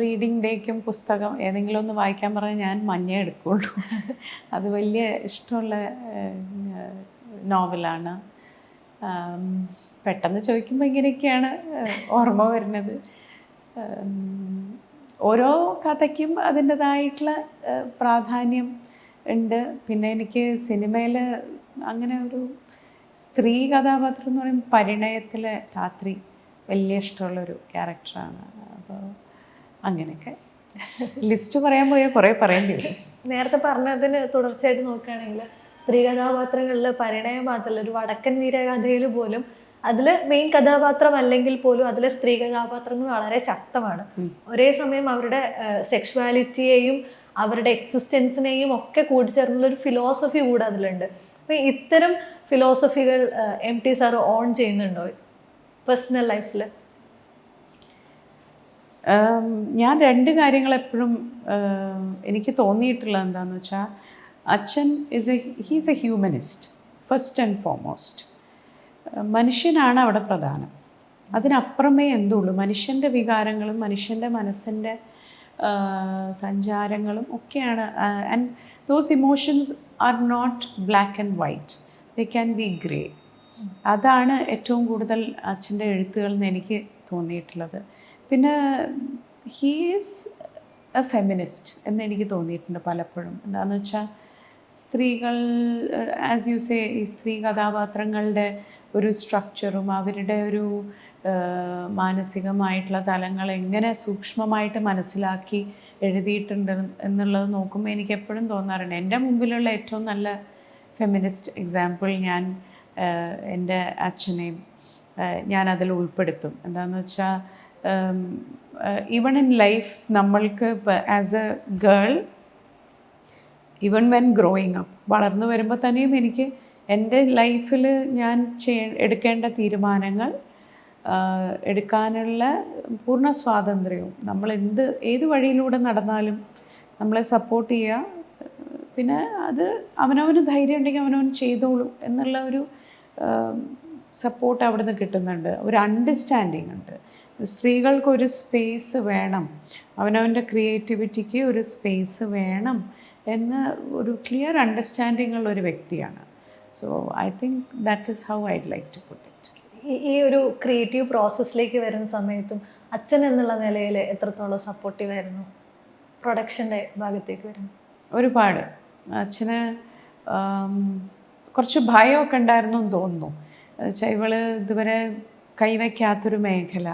റീഡിംഗ് ഡേക്കും പുസ്തകം ഏതെങ്കിലും ഒന്ന് വായിക്കാൻ പറഞ്ഞാൽ ഞാൻ മഞ്ഞ എടുക്കുള്ളൂ. അത് വലിയ ഇഷ്ടമുള്ള നോവലാണ്. പെട്ടെന്ന് ചോദിക്കുമ്പോൾ ഇങ്ങനെയൊക്കെയാണ് ഓർമ്മ വരുന്നത്. ഓരോ കഥയ്ക്കും അതിൻ്റെതായിട്ടുള്ള പ്രാധാന്യം ഉണ്ട്. പിന്നെ എനിക്ക് സിനിമയിൽ അങ്ങനെ ഒരു സ്ത്രീ കഥാപാത്രം എന്ന് പറയുമ്പോൾ പരിണയത്തിലെ ധാത്രി വലിയ ഇഷ്ടമുള്ളൊരു ക്യാരക്ടറാണ്. അപ്പോൾ അങ്ങനെയൊക്കെ ലിസ്റ്റ് പറയാൻ പോയാൽ കുറേ പറയേണ്ടി വരും. നേരത്തെ പറഞ്ഞതിന് തുടർച്ചയായിട്ട് നോക്കുകയാണെങ്കിൽ സ്ത്രീ കഥാപാത്രങ്ങളിൽ പരിണയം മാത്രമല്ല, ഒരു വടക്കൻ വീരകഥയിൽ പോലും അതിൽ മെയിൻ കഥാപാത്രം അല്ലെങ്കിൽ പോലും അതിലെ സ്ത്രീ കഥാപാത്രങ്ങൾ വളരെ ശക്തമാണ്. ഒരേ സമയം അവരുടെ സെക്ഷുവാലിറ്റിയെയും അവരുടെ എക്സിസ്റ്റൻസിനെയും ഒക്കെ കൂടിച്ചേർന്നുള്ളൊരു ഫിലോസഫി കൂടെ അതിലുണ്ട്. അപ്പോൾ ഇത്തരം ഫിലോസഫികൾ MT സാർ ഓൺ ചെയ്യുന്നുണ്ടോ പേഴ്സണൽ ലൈഫിൽ? ഞാൻ രണ്ട് കാര്യങ്ങൾ എപ്പോഴും എനിക്ക് തോന്നിയിട്ടുള്ളത് എന്താണെന്ന് വെച്ചാൽ, അച്ഛൻ he's A humanist first and foremost. മനുഷ്യനാണ് അവിടെ പ്രധാനം. അതിനപ്പുറമേ എന്തുള്ളൂ. മനുഷ്യൻ്റെ വികാരങ്ങളും മനുഷ്യൻ്റെ മനസ്സിൻ്റെ സഞ്ചാരങ്ങളും ഒക്കെയാണ്. And those emotions are not black and white, they can be grey. അതാണ് ഏറ്റവും കൂടുതൽ അച്ഛൻ്റെ എഴുത്തുകളിൽ നിന്ന് എനിക്ക് തോന്നിയിട്ടുള്ളത്. പിന്നെ ഹീ ഈസ് എ ഫെമിനിസ്റ്റ് എന്ന് എനിക്ക് തോന്നിയിട്ടുണ്ട് പലപ്പോഴും. എന്താണെന്ന് വെച്ചാൽ സ്ത്രീകൾ, ആസ് യു സേ, ഈ സ്ത്രീ കഥാപാത്രങ്ങളുടെ ഒരു സ്ട്രക്ചറും അവരുടെ ഒരു മാനസികമായിട്ടുള്ള തലങ്ങൾ എങ്ങനെ സൂക്ഷ്മമായിട്ട് മനസ്സിലാക്കി എഴുതിയിട്ടുണ്ട് എന്നുള്ളത് നോക്കുമ്പോൾ എനിക്ക് എപ്പോഴും തോന്നാറുണ്ട്. എൻ്റെ മുമ്പിലുള്ള ഏറ്റവും നല്ല ഫെമിനിസ്റ്റ് എക്സാമ്പിൾ ഞാൻ എൻ്റെ അച്ഛനെയും ഞാനതിൽ ഉൾപ്പെടുത്തും. എന്താണെന്ന് വെച്ചാൽ ഈവൺ ഇൻ ലൈഫ് നമ്മൾക്ക് as A girl, even when growing up, വളർന്നു വരുമ്പോൾ തന്നെയും എനിക്ക് എൻ്റെ ലൈഫിൽ ഞാൻ എടുക്കേണ്ട തീരുമാനങ്ങൾ എടുക്കാനുള്ള പൂർണ്ണ സ്വാതന്ത്ര്യവും, നമ്മൾ ഏത് വഴിയിലൂടെ നടന്നാലും നമ്മളെ സപ്പോർട്ട് ചെയ്യുക, പിന്നെ അത് അവനവന് ധൈര്യം ഉണ്ടെങ്കിൽ അവനവൻ ചെയ്തോളും എന്നുള്ള ഒരു സപ്പോർട്ട് അവിടെ നിന്ന് കിട്ടുന്നുണ്ട്. ഒരു അണ്ടർസ്റ്റാൻഡിങ് ഉണ്ട്. സ്ത്രീകൾക്കൊരു സ്പേസ് വേണം, അവനവൻ്റെ ക്രിയേറ്റിവിറ്റിക്ക് ഒരു സ്പേസ് വേണം എന്ന് ഒരു ക്ലിയർ അണ്ടർസ്റ്റാൻഡിങ് ഉള്ള ഒരു വ്യക്തിയാണ്. So I think that is how I like to put it. ഈ ഒരു ക്രിയേറ്റീവ് പ്രോസസ്സിലേക്ക് വരുന്ന സമയത്തും അച്ഛൻ എന്നുള്ള നിലയിൽ എത്രത്തോളം സപ്പോർട്ടീവ് ആയിരുന്നു പ്രൊഡക്ഷൻ്റെ ഭാഗത്തേക്ക് വരുന്നു? ഒരുപാട്. അച്ഛന് കുറച്ച് ഭയമൊക്കെ ഉണ്ടായിരുന്നു എന്ന് തോന്നുന്നു. വെച്ചാൽ ഇവള് ഇതുവരെ കൈവയ്ക്കാത്തൊരു മേഖല,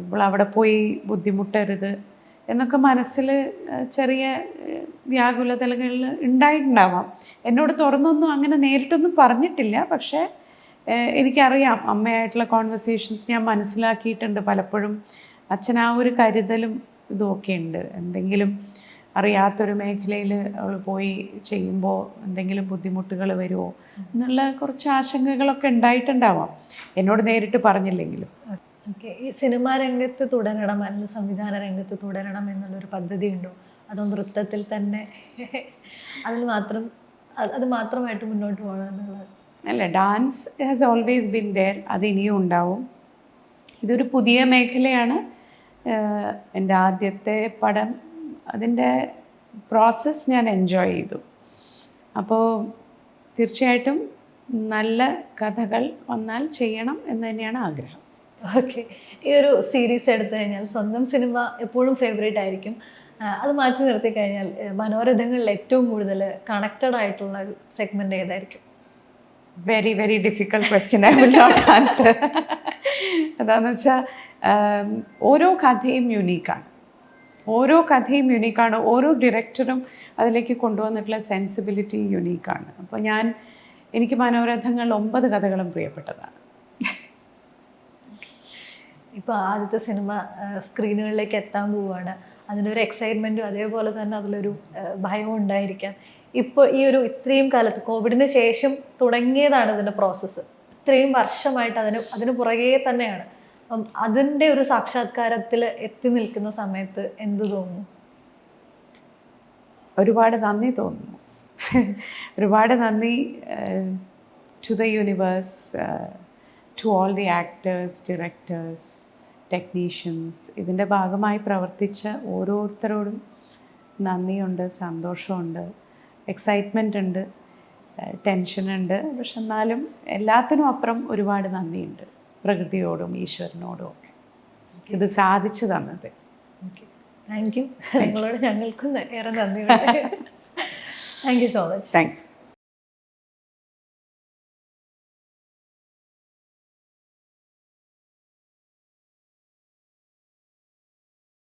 ഇവളവിടെ പോയി ബുദ്ധിമുട്ടരുത് എന്നൊക്കെ മനസ്സിൽ ചെറിയ വ്യാകുലതകൾ ഉണ്ടായിട്ടുണ്ടാവാം. എന്നോട് തുറന്നൊന്നും അങ്ങനെ നേരിട്ടൊന്നും പറഞ്ഞിട്ടില്ല. പക്ഷേ എനിക്കറിയാം, അമ്മയായിട്ടുള്ള കോൺവെർസേഷൻസ് ഞാൻ മനസ്സിലാക്കിയിട്ടുണ്ട്. പലപ്പോഴും അച്ഛൻ ആ ഒരു കരുതലും ഇതുമൊക്കെ ഉണ്ട്. എന്തെങ്കിലും അറിയാത്തൊരു മേഖലയിൽ അവൾ പോയി ചെയ്യുമ്പോൾ എന്തെങ്കിലും ബുദ്ധിമുട്ടുകൾ വരുമോ എന്നുള്ള കുറച്ച് ആശങ്കകളൊക്കെ ഉണ്ടായിട്ടുണ്ടാവാം, എന്നോട് നേരിട്ട് പറഞ്ഞില്ലെങ്കിലും. ഓക്കെ, ഈ സിനിമാ രംഗത്ത് തുടരണം അല്ലെങ്കിൽ സംവിധാന രംഗത്ത് തുടരണം എന്നുള്ളൊരു പദ്ധതി ഉണ്ടോ? അതോ നൃത്തത്തിൽ തന്നെ അത് മാത്രമായിട്ട് മുന്നോട്ട് പോകണം എന്നുള്ളത്? അല്ല, dance has always been there, അത് ഇനിയും ഉണ്ടാവും. ഇതൊരു പുതിയ മേഖലയാണ്. എൻ്റെ ആദ്യത്തെ പടം, അതിൻ്റെ പ്രോസസ്സ് ഞാൻ എൻജോയ് ചെയ്തു. അപ്പോൾ തീർച്ചയായിട്ടും നല്ല കഥകൾ വന്നാൽ ചെയ്യണം എന്ന് തന്നെയാണ് ആഗ്രഹം. ഓക്കെ, ഈ ഒരു സീരീസ് എടുത്തു കഴിഞ്ഞാൽ സ്വന്തം സിനിമ എപ്പോഴും ഫേവറേറ്റ് ആയിരിക്കും. അത് മാറ്റി നിർത്തി കഴിഞ്ഞാൽ മനോരഥങ്ങളിൽ ഏറ്റവും കൂടുതൽ കണക്റ്റഡ് ആയിട്ടുള്ള ഒരു സെഗ്മെൻ്റ് ഏതായിരിക്കും? Very very difficult question, I will not answer. എന്താണെന്ന് വെച്ചാൽ ഓരോ കഥയും യുണീക്കാണ്. ഓരോ ഡയറക്ടറും അതിലേക്ക് കൊണ്ടുവന്നിട്ടുള്ള സെൻസിബിലിറ്റി യുണീക്കാണ്. അപ്പോൾ എനിക്ക് മനോരഥങ്ങൾ 9 കഥകളും പ്രിയപ്പെട്ടതാണ്. ഇപ്പോൾ ആദ്യത്തെ സിനിമ സ്ക്രീനുകളിലേക്ക് എത്താൻ പോവുകയാണ്. അതിനൊരു എക്സൈറ്റ്മെൻറ്റും അതേപോലെ തന്നെ അതിലൊരു ഭയവും ഉണ്ടായിരിക്കാം. ഇപ്പോൾ ഈ ഒരു ഇത്രയും കാലത്ത് കോവിഡിന് ശേഷം തുടങ്ങിയതാണ് ഇതിൻ്റെ പ്രോസസ്സ്. ഇത്രയും വർഷമായിട്ട് അതിന് പുറകെ തന്നെയാണ്. അപ്പം അതിൻ്റെ ഒരു സാക്ഷാത്കാരത്തിൽ എത്തി നിൽക്കുന്ന സമയത്ത് എന്ത് തോന്നുന്നു? ഒരുപാട് നന്ദി തോന്നുന്നു. ഒരുപാട് നന്ദി to the universe, to all the actors, directors, technicians. ഇതിൻ്റെ ഭാഗമായി പ്രവർത്തിച്ച ഓരോരുത്തരോടും നന്ദിയുണ്ട്, സന്തോഷമുണ്ട്, എക്സൈറ്റ്മെൻ്റ് ഉണ്ട്, ടെൻഷനുണ്ട്. പക്ഷെ എന്നാലും എല്ലാത്തിനും അപ്പുറം ഒരുപാട് നന്ദിയുണ്ട് പ്രകൃതിയോടും ഈശ്വരനോടും ഒക്കെ ഇത് സാധിച്ചു തന്നത്. Okay, thank you. നിങ്ങളോട് ഞങ്ങൾക്കും ഏറെ നന്ദിയുണ്ട്. Thank you so much. Thank you.